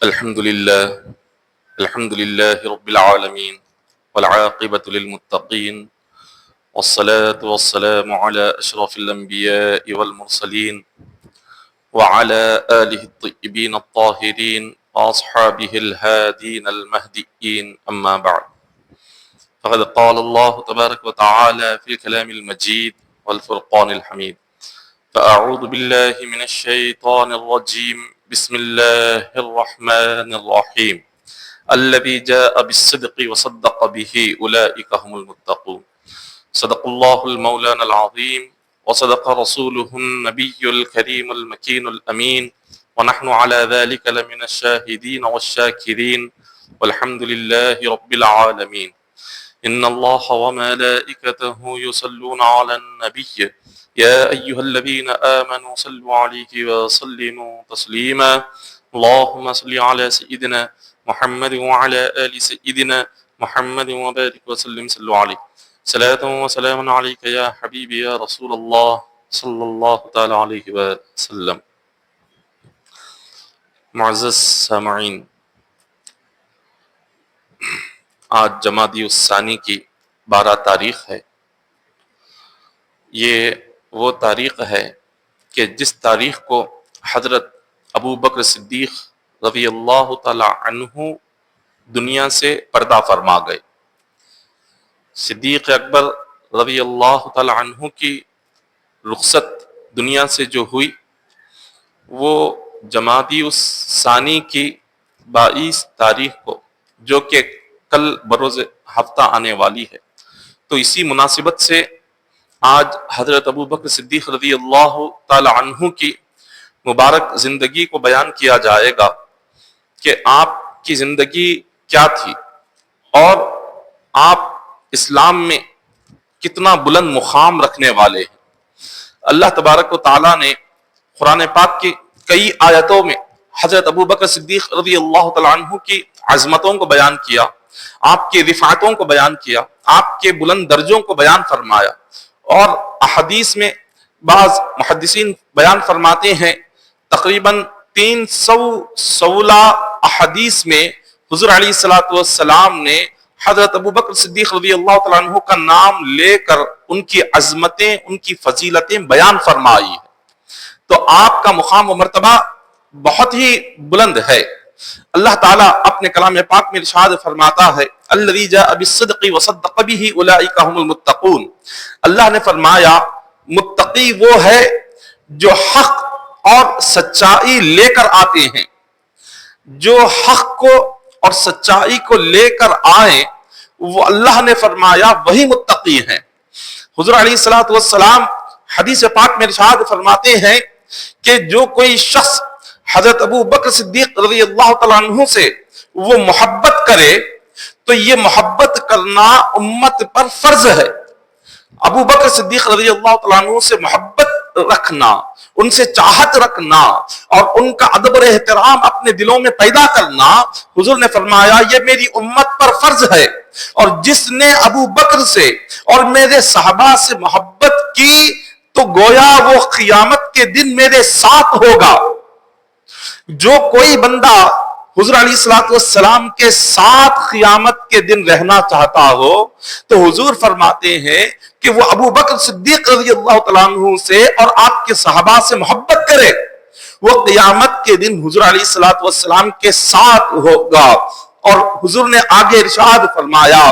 الحمد لله الحمد لله رب العالمين والعاقبة للمتقين والصلاة والسلام على أشرف الأنبياء والمرسلين وعلى آله الطيبين الطاهرين وأصحابه الهادين المهديين أما بعد فقد قال الله تبارك وتعالى في الكلام المجيد والفرقان الحميد فأعوذ بالله من الشيطان الرجيم بسم الله الرحمن الرحيم الذي جاء بالصدق وصدق به أولئك هم المتقون صدق الله المولانا العظيم وصدق رسوله النبي الكريم المكين الأمين ونحن على ذلك لمن الشاهدين والشاكرين والحمد لله رب العالمين إن الله وملائكته يصلون على النبي يا أيها الذين آمنوا صلوا عليه وسلموا تسليما اللهم صل على سيدنا محمد وعلى آل سيدنا محمد وبارك وسلم صلوا عليه صلاة وسلام عليك يا حبيبي يا رسول الله صلی اللہ تعالی علیہ وسلم۔ معزز سامعین، آج جمادی الثانی کی 12 تاریخ ہے۔ یہ وہ تاریخ ہے کہ جس تاریخ کو حضرت ابو بکر صدیق رضی اللہ تعالی عنہ دنیا سے پردہ فرما گئے۔ صدیق اکبر رضی اللہ تعالی عنہ کی رخصت دنیا سے جو ہوئی وہ جمادی الثانی کی 22 تاریخ کو، جو کہ کل بروز ہفتہ آنے والی ہے، تو اسی مناسبت سے آج حضرت ابو بکر صدیق رضی اللہ تعالی عنہ کی مبارک زندگی کو بیان کیا جائے گا کہ آپ کی زندگی کیا تھی اور آپ اسلام میں کتنا بلند مقام رکھنے والے ہیں۔ اللہ تبارک و تعالیٰ نے قرآن پاک کی کئی آیتوں میں حضرت ابو بکر صدیق رضی اللہ تعالی عنہ کی عظمتوں کو بیان کیا، آپ کی رفعتوں کو بیان کیا، آپ کے بلند درجوں کو بیان فرمایا، اور احادیث میں بعض محدثین بیان فرماتے ہیں تقریباً 316 احادیث میں حضور علیہ الصلوۃ والسلام نے حضرت ابو بکر صدیق رضی اللہ تعالیٰ عنہ کا نام لے کر ان کی عظمتیں، ان کی فضیلتیں بیان فرمائی ہے۔ تو آپ کا مقام و مرتبہ بہت ہی بلند ہے۔ اللہ تعالیٰ اپنے کلام پاک میں ارشاد فرماتا ہے الذی جاء بالصدق وصدق به اولئک هم المتقون۔ اللہ نے فرمایا متقی وہ ہے جو حق اور سچائی لے کر آتے ہیں۔ جو حق کو اور سچائی کو لے کر آئیں وہ اللہ نے فرمایا وہی متقی ہیں۔ حضور علیہ الصلوۃ والسلام حدیث پاک میں ارشاد فرماتے ہیں کہ جو کوئی شخص حضرت ابو بکر صدیق رضی اللہ تعالیٰ عنہ سے وہ محبت کرے تو یہ محبت کرنا امت پر فرض ہے۔ ابو بکر صدیق رضی اللہ تعالیٰ عنہ سے محبت رکھنا، ان سے چاہت رکھنا اور ان کا ادب اور احترام اپنے دلوں میں پیدا کرنا، حضور نے فرمایا یہ میری امت پر فرض ہے، اور جس نے ابو بکر سے اور میرے صحابہ سے محبت کی تو گویا وہ قیامت کے دن میرے ساتھ ہوگا۔ جو کوئی بندہ حضور علیہ الصلوۃ والسلام کے ساتھ قیامت کے دن رہنا چاہتا ہو تو حضور فرماتے ہیں کہ وہ ابو بکر صدیق رضی اللہ تعالیٰ عنہ سے اور آپ کے صحابہ سے محبت کرے، وہ قیامت کے دن حضور علیہ الصلوۃ والسلام کے ساتھ ہوگا۔ اور حضور نے آگے ارشاد فرمایا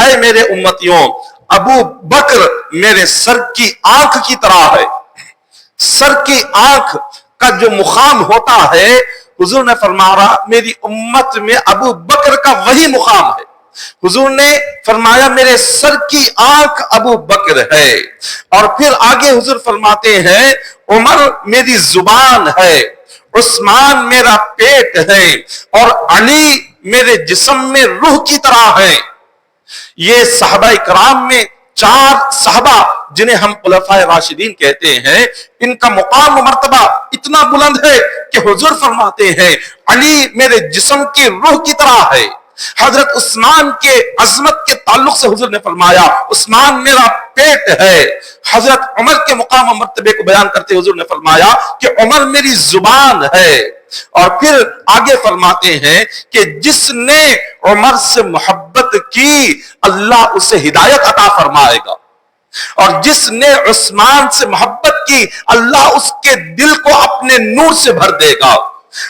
اے میرے امتیوں، ابو بکر میرے سر کی آنکھ کی طرح ہے۔ سر کی آنکھ کا جو مقام ہوتا ہے، حضور نے فرمایا میری امت میں ابو بکر کا وہی مقام ہے۔ حضور نے فرمایا میرے سر کی آنکھ ابو بکر ہے، اور پھر آگے حضور فرماتے ہیں عمر میری زبان ہے، عثمان میرا پیٹ ہے، اور علی میرے جسم میں روح کی طرح ہے۔ یہ صحابہ کرام میں 4 صحابہ جنہیں ہم خلفائے راشدین کہتے ہیں، ان کا مقام و مرتبہ اتنا بلند ہے کہ حضور فرماتے ہیں علی میرے جسم کی روح کی طرح ہے۔ حضرت عثمان کے عظمت کے تعلق سے حضور نے فرمایا عثمان میرا پیٹ ہے۔ حضرت عمر کے مقام و مرتبے کو بیان کرتے حضور نے فرمایا کہ عمر میری زبان ہے۔ اور پھر آگے فرماتے ہیں کہ جس نے عمر سے محبت کی اللہ اسے ہدایت عطا فرمائے گا، اور جس نے عثمان سے محبت کی اللہ اس کے دل کو اپنے نور سے بھر دے گا،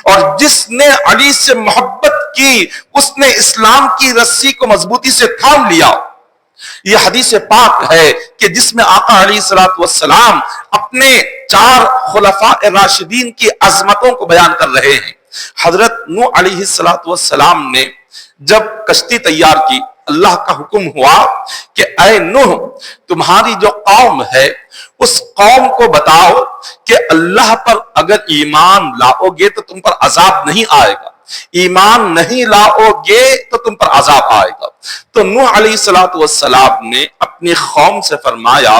اور جس نے علی سے محبت کی اس نے اسلام کی رسی کو مضبوطی سے تھام لیا۔ یہ حدیث پاک ہے کہ جس میں آقا علیہ الصلوۃ والسلام اپنے 4 خلفاء راشدین کی عظمتوں کو بیان کر رہے ہیں۔ حضرت نوح علیہ الصلوۃ والسلام نے جب کشتی تیار کی، اللہ کا حکم ہوا کہ اے نوح، تمہاری جو قوم ہے اس قوم کو بتاؤ کہ اللہ پر اگر ایمان لاؤ گے تو تم پر عذاب نہیں آئے گا، ایمان نہیں لاؤ گے تو تم پر عذاب آئے گا۔ تو نوح علیہ السلام نے اپنی قوم سے فرمایا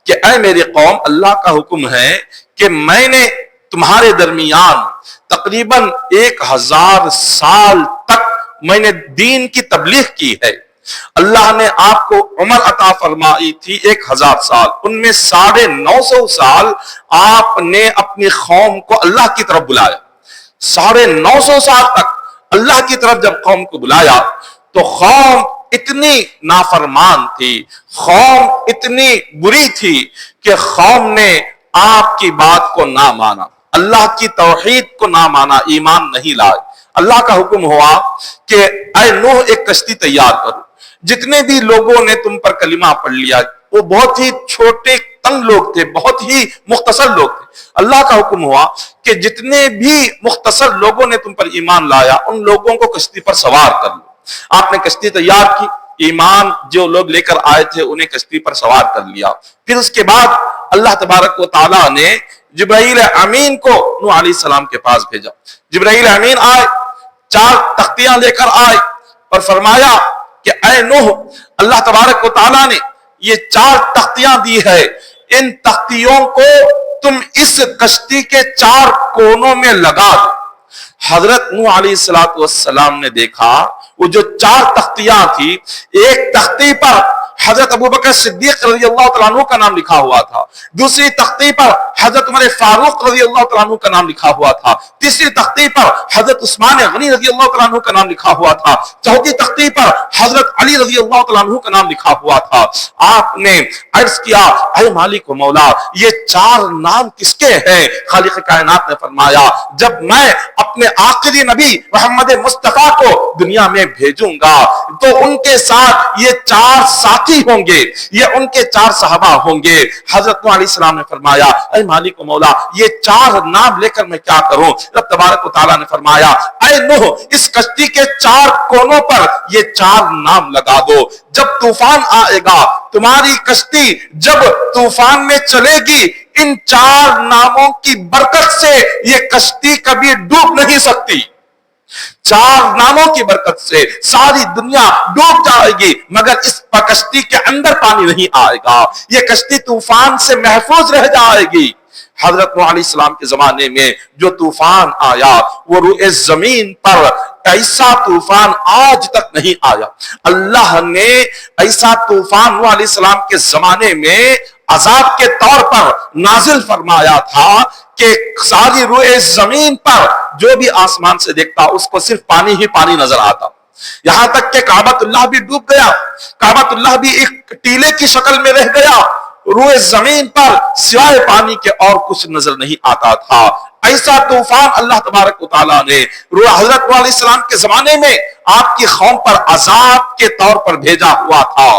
کہ اے میری قوم، اللہ کا حکم ہے کہ میں نے تمہارے درمیان تقریباً 1000 سال تک میں نے دین کی تبلیغ کی ہے۔ اللہ نے آپ کو عمر عطا فرمائی تھی 1000 سال، ان میں 950 سال آپ نے اپنی قوم کو اللہ کی طرف بلایا۔ 950 سال تک اللہ کی طرف جب قوم کو بلایا تو قوم اتنی نافرمان تھی، قوم اتنی بری تھی کہ قوم نے آپ کی بات کو نہ مانا، اللہ کی توحید کو نہ مانا، ایمان نہیں لائے۔ اللہ کا حکم ہوا کہ اے نوح ایک کشتی تیار کرو، جتنے بھی لوگوں نے تم پر کلمہ پڑھ لیا، وہ بہت ہی چھوٹے تنگ لوگ تھے، بہت ہی مختصر لوگ تھے، اللہ کا حکم ہوا کہ جتنے بھی مختصر لوگوں نے تم پر ایمان لایا ان لوگوں کو کشتی پر سوار کر لو۔ آپ نے کشتی تیار کی، ایمان جو لوگ لے کر آئے تھے انہیں کشتی پر سوار کر لیا۔ پھر اس کے بعد اللہ تبارک و تعالیٰ نے جبرائیل امین کو نوح علیہ السلام کے پاس بھیجا۔ جبرائیل امین آئے، 4 تختیاں لے کر آئے اور فرمایا کہ اے نوح، اللہ تبارک و تعالیٰ نے یہ 4 تختیاں دی ہے، ان تختیوں کو تم اس کشتی کے 4 کونوں میں لگا دو۔ حضرت نوح علیہ السلام نے دیکھا وہ جو 4 تختیاں تھی، ایک تختی پر حضرت ابوبکر صدیق رضی اللہ تعالیٰ عنہ کا نام لکھا ہوا تھا، دوسری تختی پر حضرت عمر فاروق رضی اللہ تعالیٰ عنہ کا نام لکھا ہوا تھا، تیسری تختی پر حضرت عثمان غنی رضی اللہ تعالیٰ عنہ کا نام لکھا ہوا تھا، چوتھی تختی پر حضرت علی رضی اللہ تعالیٰ عنہ کا نام لکھا ہوا تھا۔ آپ نے عرض کیا اے مالک و مولا، یہ 4 نام کس کے ہیں؟ خالق کائنات نے فرمایا جب میں اپنے آخری نبی محمد مصطفیٰ کو دنیا میں بھیجوں گا تو ان کے ساتھ یہ 4 ساتھی ہوں گے، یہ ان کے 4 صحابہ ہوں گے۔ حضرت نوح علیہ السلام نے فرمایا اے مالک و مولا، یہ 4 نام لے کر میں کیا کروں؟ رب تبارک و تعالیٰ نے فرمایا اے نوح، اس کشتی کے 4 کونوں پر یہ 4 نام لگا دو۔ جب طوفان آئے گا، تمہاری کشتی جب طوفان میں چلے گی، ان 4 ناموں کی برکت سے یہ کشتی کبھی ڈوب نہیں سکتی۔ 4 ناموں کی برکت سے ساری دنیا ڈوب جائے گی مگر اس کشتی کے اندر پانی نہیں آئے گا، یہ کشتی طوفان سے محفوظ رہ جائے گی۔ حضرت نوح علیہ السلام کے زمانے میں جو طوفان آیا وہ روئے زمین پر ایسا طوفان آج تک نہیں آیا۔ اللہ نے ایسا طوفان نوح علیہ السلام کے زمانے میں عذاب کے طور پر نازل فرمایا تھا کہ ساری روئے زمین پر جو بھی آسمان سے دیکھتا اس کو صرف پانی ہی پانی نظر آتا، یہاں تک کہ کعبۃ اللہ بھی ڈوب گیا، کعبۃ اللہ بھی ایک ٹیلے کی شکل میں رہ گیا، روئے زمین پر سوائے پانی کے اور کچھ نظر نہیں آتا تھا۔ ایسا طوفان اللہ تبارک و تعالیٰ نے حضرت نوح علیہ السلام کے زمانے میں آپ کی قوم پر عذاب کے طور پر بھیجا ہوا تھا۔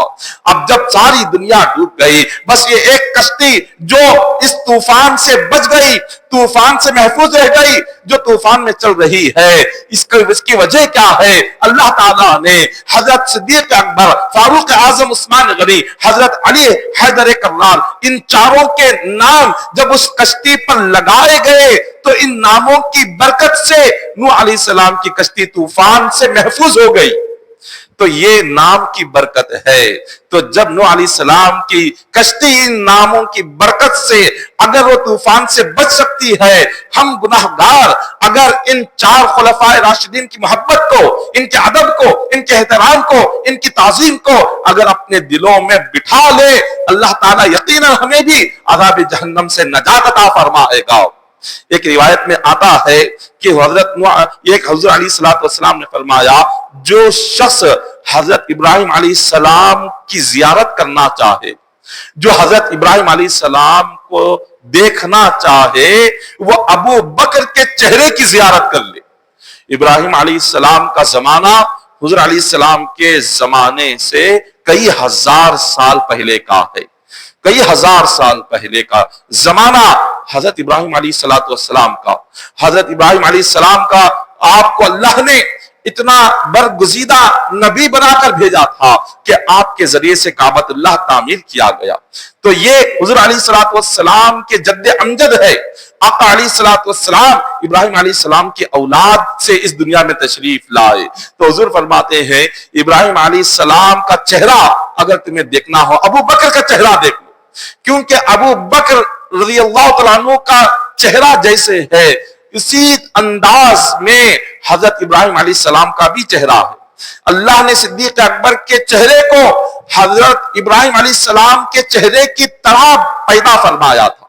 اب جب ساری دنیا ڈوب گئی، بس یہ ایک کشتی جو اس طوفان سے بچ گئی، طوفان سے محفوظ رہ گئی، جو طوفان میں چل رہی ہے، اس کی وجہ کیا ہے؟ اللہ تعالیٰ نے حضرت صدیق اکبر، فاروق اعظم عثمان غنی، حضرت علی حیدر کرار، ان 4 کے نام جب اس کشتی پر لگائے گئے تو ان ناموں کی برکت سے نوح علیہ السلام کی کشتی طوفان سے محفوظ ہو گئی۔ تو یہ نام کی برکت ہے۔ تو جب نوح علیہ السلام کی کشتی ان ناموں کی برکت سے اگر وہ طوفان سے بچ سکتی ہے، ہم گناہگار اگر ان 4 خلفائے راشدین کی محبت کو، ان کے ادب کو، ان کے احترام کو، ان کی تعظیم کو اگر اپنے دلوں میں بٹھا لے، اللہ تعالیٰ یقیناً ہمیں بھی عذاب جہنم سے نجات عطا فرمائے گا۔ ایک روایت میں آتا ہے کہ حضرت علیہ السلام نے فرمایا جو شخص حضرت ابراہیم علیہ السلام کی زیارت کرنا چاہے، جو حضرت ابراہیم علیہ السلام کو دیکھنا چاہے، وہ ابو بکر کے چہرے کی زیارت کر لے۔ ابراہیم علیہ السلام کا زمانہ حضور علیہ السلام کے زمانے سے کئی ہزار سال پہلے کا ہے، کئی ہزار سال پہلے کا زمانہ حضرت ابراہیم علیہ السلام کا۔ حضرت ابراہیم علیہ السلام کا آپ کو اللہ نے اتنا برگزیدہ نبی بنا کر بھیجا تھا کہ آپ کے ذریعے سے کعبۃ اللہ تعمیر کیا گیا۔ تو یہ حضور علیہ السلام کے جد امجد ہے۔ آقا علیہ السلام ابراہیم علیہ السلام کی اولاد سے اس دنیا میں تشریف لائے۔ تو حضور فرماتے ہیں ابراہیم علیہ السلام کا چہرہ اگر تمہیں دیکھنا ہو، ابو بکر کا چہرہ دیکھ لو، کیونکہ ابو بکر رضی اللہ تعالیٰ عنہ کا چہرہ جیسے ہے اسی انداز میں حضرت ابراہیم علیہ السلام کا بھی چہرہ ہے۔ اللہ نے صدیق اکبر کے چہرے کو حضرت ابراہیم علیہ السلام کے چہرے کی طرح پیدا فرمایا تھا۔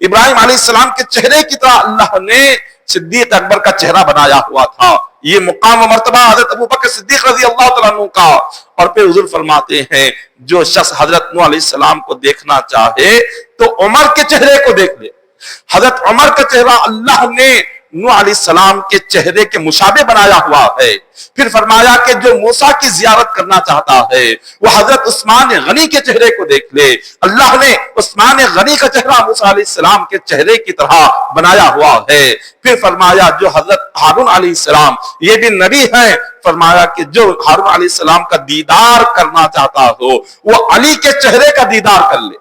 ابراہیم علیہ السلام کے چہرے کی طرح اللہ نے صدیق اکبر کا چہرہ بنایا ہوا تھا۔ یہ مقام و مرتبہ حضرت ابو بکر صدیق رضی اللہ تعالیٰ عنہ کا۔ اور پھر حضور فرماتے ہیں جو شخص حضرت نوح علیہ السلام کو دیکھنا چاہے تو عمر کے چہرے کو دیکھ لے۔ حضرت عمر کا چہرہ اللہ نے نوح علیہ السلام کے چہرے کے مشابہ بنایا ہوا ہے۔ پھر فرمایا کہ جو موسیٰ کی زیارت کرنا چاہتا ہے وہ حضرت عثمان غنی کے چہرے کو دیکھ لے۔ اللہ نے عثمان غنی کا چہرہ موسیٰ علیہ السلام کے چہرے کی طرح بنایا ہوا ہے۔ پھر فرمایا جو حضرت ہارون علیہ السلام یہ بھی نبی ہیں، فرمایا کہ جو ہارون علیہ السلام کا دیدار کرنا چاہتا ہو وہ علی کے چہرے کا دیدار کر لے،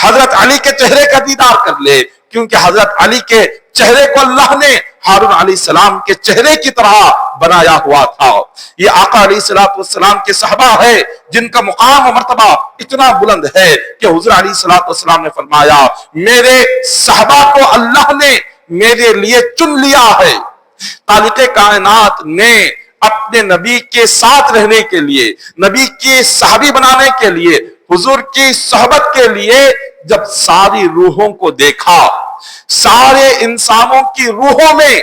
حضرت علی کے چہرے کا دیدار کر لے، کیونکہ حضرت علی کے چہرے کو اللہ نے ہارون علیہ السلام کے چہرے کی طرح بنایا ہوا تھا۔ یہ آقا علیہ السلام کے صحابہ ہے جن کا مقام و مرتبہ اتنا بلند ہے کہ حضور علیہ السلام نے فرمایا میرے صحابہ کو اللہ نے میرے لیے چن لیا ہے۔ خالق کائنات نے اپنے نبی کے ساتھ رہنے کے لیے، نبی کی صحابی بنانے کے لیے، حضور کی صحبت کے لیے جب ساری روحوں کو دیکھا، سارے انسانوں کی روحوں میں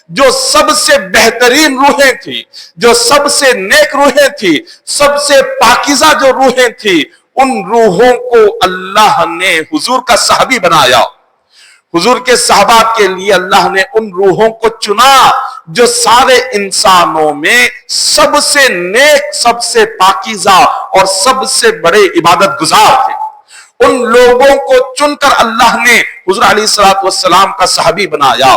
جو سب سے بہترین روحیں تھی، جو سب سے نیک روحیں تھی، سب سے پاکیزہ جو روحیں تھی، ان روحوں کو اللہ نے حضور کا صحابی بنایا۔ حضور کے صحابہ کے لیے اللہ نے ان روحوں کو چنا جو سارے انسانوں میں سب سے نیک، سب سے پاکیزہ اور سب سے بڑے عبادت گزار تھے۔ ان لوگوں کو چن کر اللہ نے حضور علیہ السلام کا صحابی بنایا۔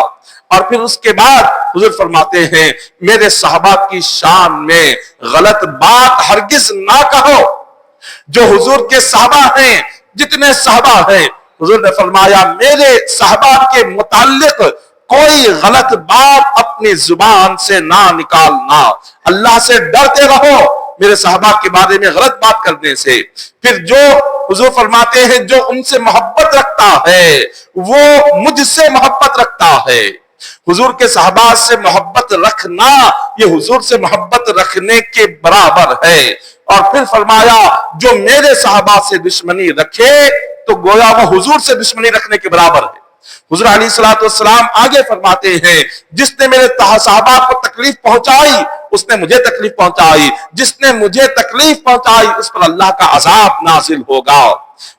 اور پھر اس کے بعد حضور فرماتے ہیں میرے صحابہ کی شان میں غلط بات ہرگز نہ کہو۔ جو حضور کے صحابہ ہیں، جتنے صحابہ ہیں، حضور نے فرمایا میرے صحابہ کے متعلق کوئی غلط بات اپنی زبان سے نہ نکالنا، اللہ سے ڈرتے رہو میرے صحابہ کے بارے میں غلط بات کرنے سے۔ پھر جو حضور فرماتے ہیں جو ان سے محبت رکھتا ہے وہ مجھ سے محبت رکھتا ہے۔ حضور کے صحابہ سے محبت رکھنا یہ حضور سے محبت رکھنے کے برابر ہے۔ اور پھر فرمایا جو میرے صحابہ سے دشمنی رکھے تو گویا وہ حضور سے دشمنی رکھنے کے برابر ہے۔ حضور علیہ السلام آگے فرماتے ہیں جس نے میرے صحابہ کو تکلیف پہنچائی اس نے مجھے تکلیف پہنچائی، جس نے مجھے تکلیف پہنچائی اس پر اللہ کا عذاب نازل ہوگا،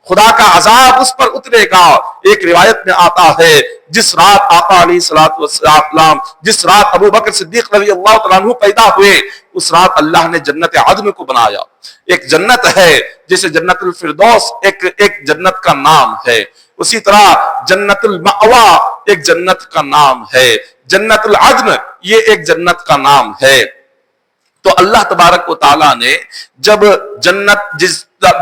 خدا کا عذاب اس پر اترے گا۔ ایک روایت میں آتا ہے جس رات آقا علیہ السلام، جس رات ابو بکر صدیق رضی اللہ تعالیٰ عنہ پیدا ہوئے، اس رات اللہ نے جنت عدن کو بنایا۔ ایک جنت ہے جسے جنت الفردوس ایک جنت کا نام ہے، اسی طرح جنت المأوا ایک جنت کا نام ہے، جنت العدن یہ ایک جنت کا نام ہے۔ تو اللہ تبارک و تعالیٰ نے جب جنت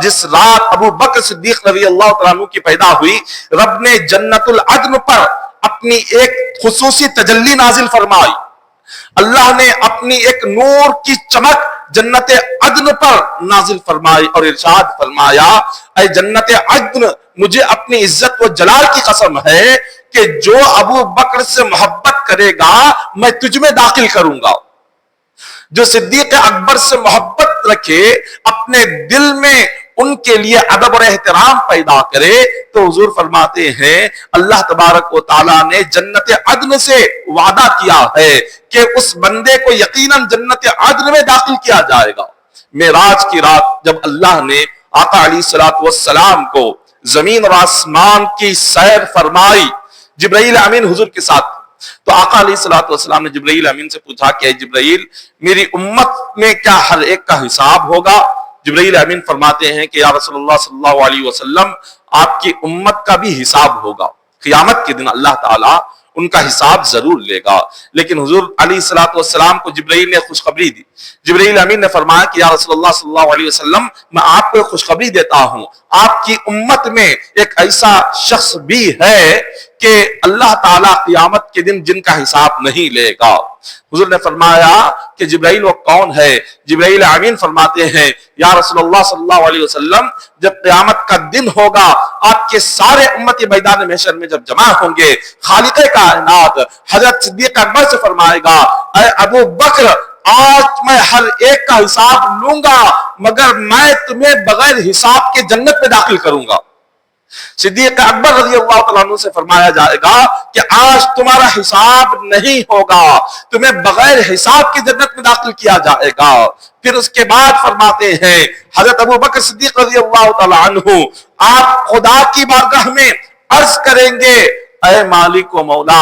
جس رات ابو بکر صدیق رضی اللہ تعالیٰ عنہ کی پیدا ہوئی، رب نے جنت العدن پر اپنی ایک خصوصی تجلی نازل فرمائی۔ اللہ نے اپنی ایک نور کی چمک جنت عدن پر نازل فرمائی اور ارشاد فرمایا اے جنت عدن مجھے اپنی عزت و جلال کی قسم ہے کہ جو ابو بکر سے محبت کرے گا میں تجھ میں داخل کروں گا۔ جو صدیق اکبر سے محبت رکھے اپنے دل میں ان کے لیے ادب اور احترام پیدا کرے، تو حضور فرماتے ہیں اللہ تبارک و تعالیٰ نے جنت عدن سے وعدہ کیا ہے کہ اس بندے کو یقیناً جنت عدن میں داخل کیا جائے گا۔ معراج کی رات جب اللہ نے آقا علیہ الصلوۃ والسلام کو زمین اور آسمان کی سیر فرمائی، جبرائیل امین حضور کے ساتھ، تو آقا علیہ الصلوۃ والسلام نے جبرائیل امین سے پوچھا کہ اے جبرائیل، میری امت میں کیا ہر ایک کا حساب ہوگا؟ جبرائیل امین فرماتے ہیں کہ یا رسول اللہ صلی اللہ علیہ وسلم، آپ کی امت کا بھی حساب ہوگا، قیامت کے دن اللہ تعالیٰ ان کا حساب ضرور لے گا۔ لیکن حضور علیہ الصلوۃ والسلام کو جبرائیل نے خوشخبری دی۔ جبرائیل امین نے فرمایا کہ یا رسول اللہ صلی اللہ علیہ وسلم، میں آپ کو خوشخبری دیتا ہوں، آپ کی امت میں ایک ایسا شخص بھی ہے کہ اللہ تعالیٰ قیامت کے دن جن کا حساب نہیں لے گا۔ حضور نے فرمایا کہ جبرائیل وہ کون ہے؟ جبرائیل امین فرماتے ہیں یا رسول اللہ صلی اللہ علیہ وسلم، جب قیامت کا دن ہوگا، آپ کے سارے امتی میدان محشر میں جب جمع ہوں گے، خالق کائنات حضرت صدیق اکبر سے فرمائے گا اے ابو بکر، آج میں ہر ایک کا حساب لوں گا مگر میں تمہیں بغیر حساب کے جنت میں داخل کروں گا۔ صدیق اکبر رضی اللہ تعالیٰ عنہ سے فرمایا جائے گا کہ آج تمہارا حساب نہیں ہوگا، تمہیں بغیر حساب کی جنت میں داخل کیا جائے گا۔ پھر اس کے بعد فرماتے ہیں حضرت ابو بکر صدیق رضی اللہ تعالیٰ عنہ، آپ خدا کی بارگاہ میں عرض کریں گے اے مالک و مولا،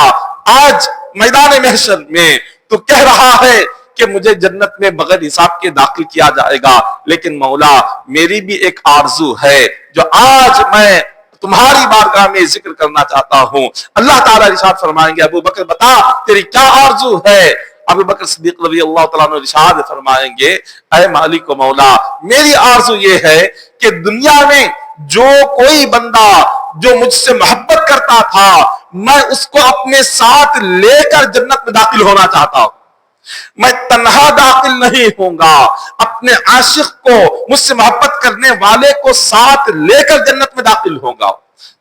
آج میدان محشر میں تو کہہ رہا ہے کہ مجھے جنت میں بغیر حساب کے داخل کیا جائے گا، لیکن مولا میری بھی ایک آرزو ہے جو آج میں تمہاری بارگاہ میں ذکر کرنا چاہتا ہوں۔ اللہ تعالیٰ ارشاد فرمائیں گے ابو بکر بتا تیری کیا آرزو ہے؟ ابو بکر صدیق رضی اللہ تعالیٰ عنہ ارشاد فرمائیں گے اے مالک و مولا، میری آرزو یہ ہے کہ دنیا میں جو کوئی بندہ جو مجھ سے محبت کرتا تھا، میں اس کو اپنے ساتھ لے کر جنت میں داخل ہونا چاہتا ہوں۔ میں تنہا داخل نہیں ہوں گا، اپنے عاشق کو، مجھ سے محبت کرنے والے کو ساتھ لے کر جنت میں داخل ہوں گا۔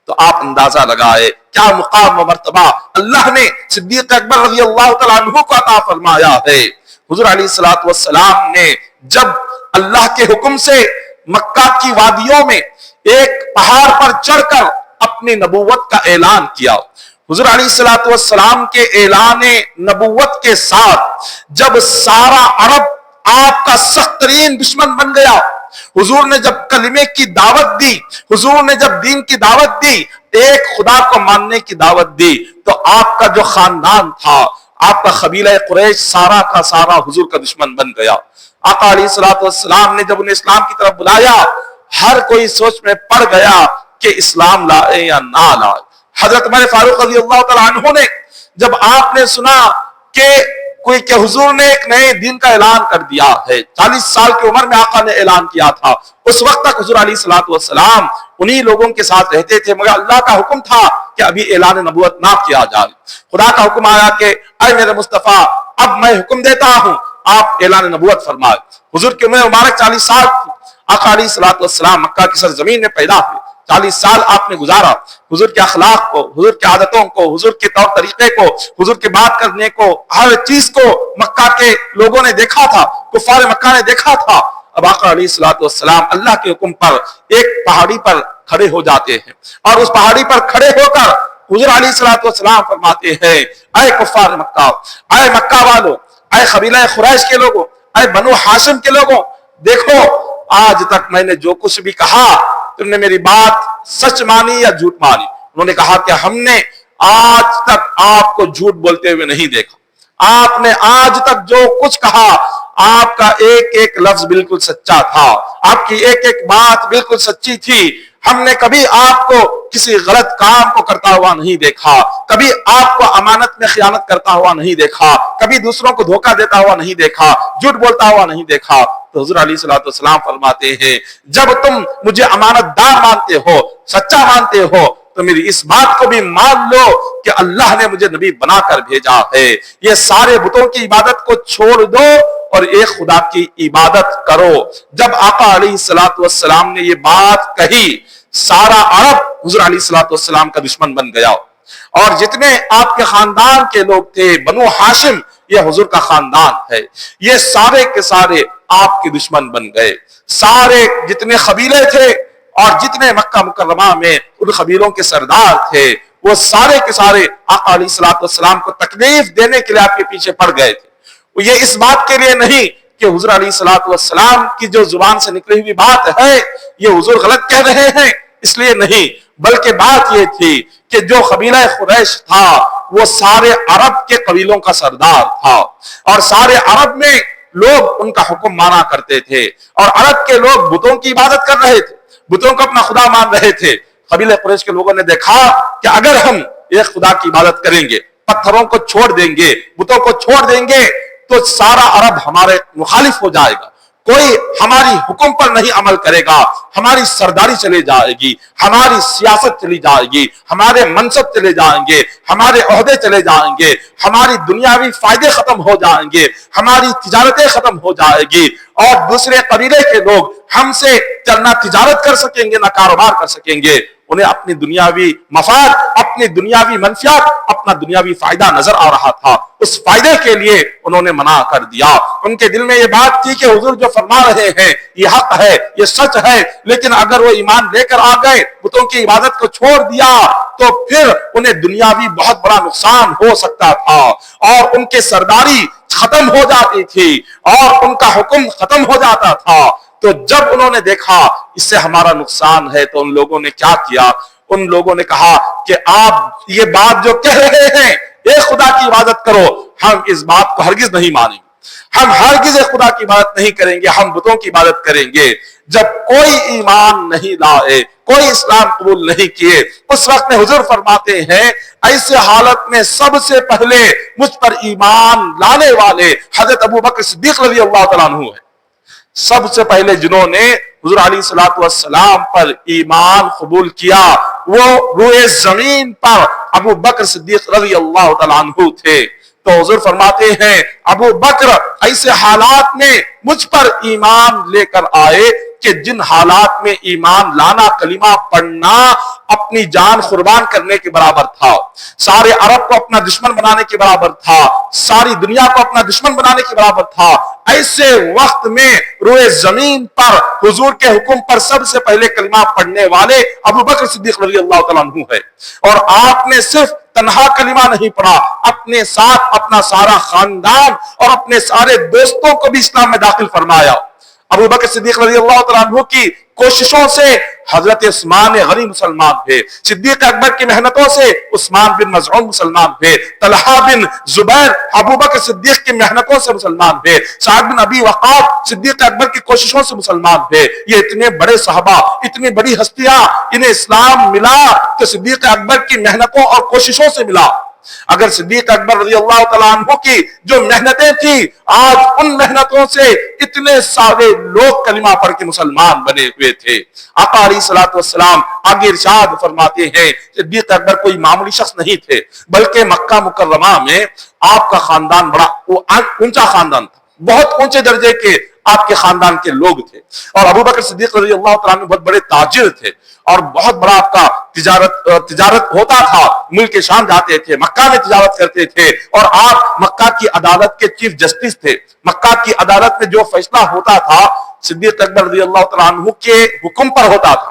تو آپ اندازہ لگائے کیا مقام و مرتبہ اللہ نے صدیق اکبر رضی اللہ تعالیٰ عنہ کو عطا فرمایا ہے۔ حضور علیہ الصلوۃ والسلام نے جب اللہ کے حکم سے مکہ کی وادیوں میں ایک پہاڑ پر چڑھ کر اپنی نبوت کا اعلان کیا، حضور علیہ الصلوۃ والسلام کے اعلان نبوت کے ساتھ جب سارا عرب آپ کا سخت ترین دشمن بن گیا، حضور نے جب کلمے کی دعوت دی، حضور نے جب دین کی دعوت دی، ایک خدا کو ماننے کی دعوت دی، تو آپ کا جو خاندان تھا، آپ کا قبیلہ قریش سارا کا سارا حضور کا دشمن بن گیا۔ آقا علیہ الصلوۃ والسلام نے جب انہیں اسلام کی طرف بلایا، ہر کوئی سوچ میں پڑ گیا کہ اسلام لائے یا نہ لائے۔ حضرت عمر فاروق رضی اللہ تعالیٰ عنہ نے جب آپ نے سنا کہ حضور نے ایک نئے دین کا اعلان کر دیا ہے، 40 سال کی عمر میں آقا نے اعلان کیا تھا، اس وقت تک حضور علیہ الصلوۃ والسلام انہی لوگوں کے ساتھ رہتے تھے، مگر اللہ کا حکم تھا کہ ابھی اعلان نبوت نہ کیا جائے۔ خدا کا حکم آیا کہ اے میرے مصطفیٰ، اب میں حکم دیتا ہوں، آپ اعلان نبوت فرمائے۔ حضور کی عمر مبارک 40 سال تھی۔ آقا علیہ الصلوۃ والسلام مکہ کی سرزمین میں پیدا ہوئے، 40 سال آپ نے گزارا، حضور کے اخلاق کو، حضور کی عادتوں کو، حضور کے طور طریقے کو، حضور کے بات کرنے کو، ہر چیز کو مکہ کے لوگوں نے دیکھا تھا، کفار مکہ نے دیکھا تھا۔ اب آقا علیہ الصلوۃ والسلام اللہ کے حکم پر ایک پہاڑی پر کھڑے ہو جاتے ہیں، اور اس پہاڑی پر کھڑے ہو کر حضور علیہ الصلوۃ والسلام فرماتے ہیں اے کفار مکہ، اے مکہ والوں، اے قبیلہ قریش کے لوگوں، اے بنو ہاشم کے لوگوں، دیکھو آج تک میں نے جو کچھ بھی کہا تم نے میری بات سچ مانی یا جھوٹ مانی؟ انہوں نے کہا کہ ہم نے آج تک آپ کو جھوٹ بولتے ہوئے نہیں دیکھا، آپ نے آج تک جو کچھ کہا آپ کا ایک ایک لفظ بالکل سچا تھا، آپ کی ایک ایک بات بالکل سچی تھی، ہم نے کبھی آپ کو کسی غلط کام کو کرتا ہوا نہیں دیکھا، کبھی آپ کو امانت میں خیانت کرتا ہوا نہیں دیکھا، کبھی دوسروں کو دھوکہ دیتا ہوا نہیں دیکھا، جھوٹ بولتا ہوا نہیں دیکھا۔ تو حضور علیہ الصلوۃ والسلام فرماتے ہیں جب تم مجھے امانت دار مانتے ہو، سچا مانتے ہو، تو میری اس بات کو بھی مان لو کہ اللہ نے مجھے نبی بنا کر بھیجا ہے۔ یہ سارے بتوں کی عبادت کو چھوڑ دو اور ایک خدا کی عبادت کرو۔ جب آقا علیہ الصلوۃ والسلام نے یہ بات کہی، سارا عرب حضور علیہ الصلوۃ والسلام کا دشمن بن گیا، اور جتنے آپ کے خاندان کے لوگ تھے، بنو ہاشم، یہ حضور کا خاندان ہے، یہ سارے کے سارے آپ کے دشمن بن گئے. سارے جتنے قبیلے تھے اور جتنے مکہ مکرمہ میں ان قبیلوں کے سردار تھے وہ سارے کے سارے آقا علیہ الصلوۃ والسلام کو تکلیف دینے کے لیے آپ کے پیچھے پڑ گئے تھے. یہ اس بات کے لیے نہیں کہ حضور علیہ الصلوۃ والسلام کی جو زبان سے نکلی ہوئی بات ہے یہ حضور غلط کہہ رہے ہیں اس لیے نہیں، بلکہ بات یہ تھی کہ جو قبیلہ قریش تھا وہ سارے عرب کے قبیلوں کا سردار تھا اور سارے عرب میں لوگ ان کا حکم مانا کرتے تھے اور عرب کے لوگ بتوں کی عبادت کر رہے تھے، بتوں کو اپنا خدا مان رہے تھے. قبیلہ قریش کے لوگوں نے دیکھا کہ اگر ہم ایک خدا کی عبادت کریں گے، پتھروں کو چھوڑ دیں گے، بتوں کو چھوڑ دیں گے تو سارا عرب ہمارے مخالف ہو جائے گا، کوئی ہماری حکم پر نہیں عمل کرے گا، ہماری سرداری چلی جائے گی، ہماری سیاست چلی جائے گی، ہمارے منصب چلے جائیں گے، ہمارے عہدے چلے جائیں گے، ہماری دنیاوی فائدے ختم ہو جائیں گے، ہماری تجارتیں ختم ہو جائے گی اور دوسرے قبیلے کے لوگ ہم سے نہ تجارت کر سکیں گے نہ کاروبار کر سکیں گے. انہیں اپنی دنیاوی مفاد، اپنی دنیاوی منفیات، اپنا دنیاوی فائدہ نظر آ رہا تھا، اس فائدے کے لیے انہوں نے منع کر دیا. ان کے دل میں یہ بات تھی کہ حضور جو فرما رہے ہیں یہ حق ہے، یہ سچ ہے، لیکن اگر وہ ایمان لے کر آ گئے، بتوں کی عبادت کو چھوڑ دیا تو پھر انہیں دنیاوی بہت بڑا نقصان ہو سکتا تھا اور ان کے سرداری ختم ہو جاتی تھی اور ان کا حکم ختم ہو جاتا تھا. تو جب انہوں نے دیکھا اس سے ہمارا نقصان ہے تو ان لوگوں نے کیا کیا؟ ان لوگوں نے کہا کہ آپ یہ بات جو کہہ رہے ہیں ایک خدا کی عبادت کرو، ہم اس بات کو ہرگز نہیں مانیں گے، ہم ہرگز ایک خدا کی عبادت نہیں کریں گے، ہم بتوں کی عبادت کریں گے. جب کوئی ایمان نہیں لائے، کوئی اسلام قبول نہیں کیے، اس وقت میں حضور فرماتے ہیں ایسے حالت میں سب سے پہلے مجھ پر ایمان لانے والے حضرت ابو بکر صدیق رضی اللہ تعالیٰ عنہ ہیں. سب سے پہلے جنہوں نے حضور علیہ الصلوۃ والسلام پر ایمان قبول کیا وہ روئے زمین پر ابو بکر صدیق رضی اللہ تعالیٰ عنہ تھے. تو حضور فرماتے ہیں ابو بکر ایسے حالات میں مجھ پر ایمان لے کر آئے کہ جن حالات میں ایمان لانا، کلمہ پڑھنا اپنی جان قربان کرنے کے برابر تھا، سارے عرب کو اپنا دشمن بنانے کے برابر تھا، ساری دنیا کو اپنا دشمن بنانے کے برابر تھا، ایسے وقت میں روئے زمین پر حضور کے حکم پر سب سے پہلے کلمہ پڑھنے والے ابو بکر صدیق رضی اللہ تعالیٰ عنہ ہے. اور آپ نے صرف تنہا کلمہ نہیں پڑھا، اپنے ساتھ اپنا سارا خاندان اور اپنے سارے دوستوں کو بھی اسلام میں داخل فرمایا. ابو بکر صدیق رضی اللہ تعالیٰ عنہ کی کوششوں سے حضرت عثمان غنی مسلمان ہوئے، صدیق اکبر کی محنتوں سے عثمان بن مظعون مسلمان ہوئے، طلحہ بن زبیر ابو بکر صدیق کی محنتوں سے مسلمان ہوئے، سعد بن ابی وقاص صدیق اکبر کی کوششوں سے مسلمان ہوئے. یہ اتنے بڑے صحابہ، اتنی بڑی ہستیاں، انہیں اسلام ملا تو صدیق اکبر کی محنتوں اور کوششوں سے ملا. اگر صدیق اکبر رضی اللہ تعالیٰ عنہ کی جو محنتیں تھیں، آج ان محنتوں سے اتنے سارے لوگ کلمہ پڑھ کے مسلمان بنے ہوئے تھے. آقا علیہ الصلوۃ والسلام آگے ارشاد فرماتے ہیں صدیق اکبر کوئی معمولی شخص نہیں تھے، بلکہ مکہ مکرمہ میں آپ کا خاندان بڑا اونچا خاندان تھا، بہت اونچے درجے کے آپ کے خاندان کے لوگ تھے. اور ابو بکر صدیق رضی اللہ تعالیٰ عنہ بہت بڑے تاجر تھے اور بہت بڑا آپ کا تجارت ہوتا تھا، ملک شام جاتے تھے، مکہ میں تجارت کرتے تھے اور آپ مکہ کی عدالت کے چیف جسٹس تھے. مکہ کی عدالت میں جو فیصلہ ہوتا تھا صدیق اکبر رضی اللہ تعالیٰ عنہ کے حکم پر ہوتا تھا.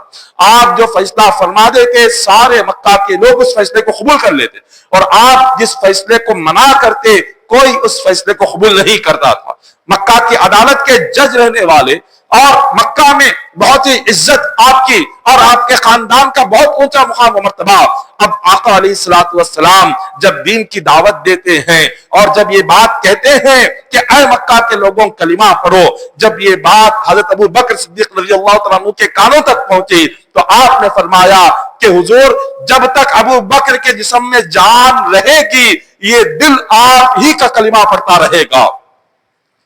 آپ جو فیصلہ فرما دیتے سارے مکہ کے لوگ اس فیصلے کو قبول کر لیتے اور آپ جس فیصلے کو منع کرتے کوئی اس فیصلے کو قبول نہیں کرتا تھا. مکہ کی عدالت کے جج رہنے والے اور مکہ میں بہت ہی عزت آپ کی اور آپ کے خاندان کا بہت اونچا مقام و مرتبہ. اب آقا علیہ الصلوۃ والسلام جب دین کی دعوت دیتے ہیں اور جب یہ بات کہتے ہیں کہ اے مکہ کے لوگوں کلمہ پڑھو، جب یہ بات حضرت ابو بکر صدیق رضی اللہ تعالیٰ عنہ کے کانوں تک پہنچی تو آپ نے فرمایا کہ حضور جب تک ابو بکر کے جسم میں جان رہے گی یہ دل آپ ہی کا کلمہ پڑھتا رہے گا.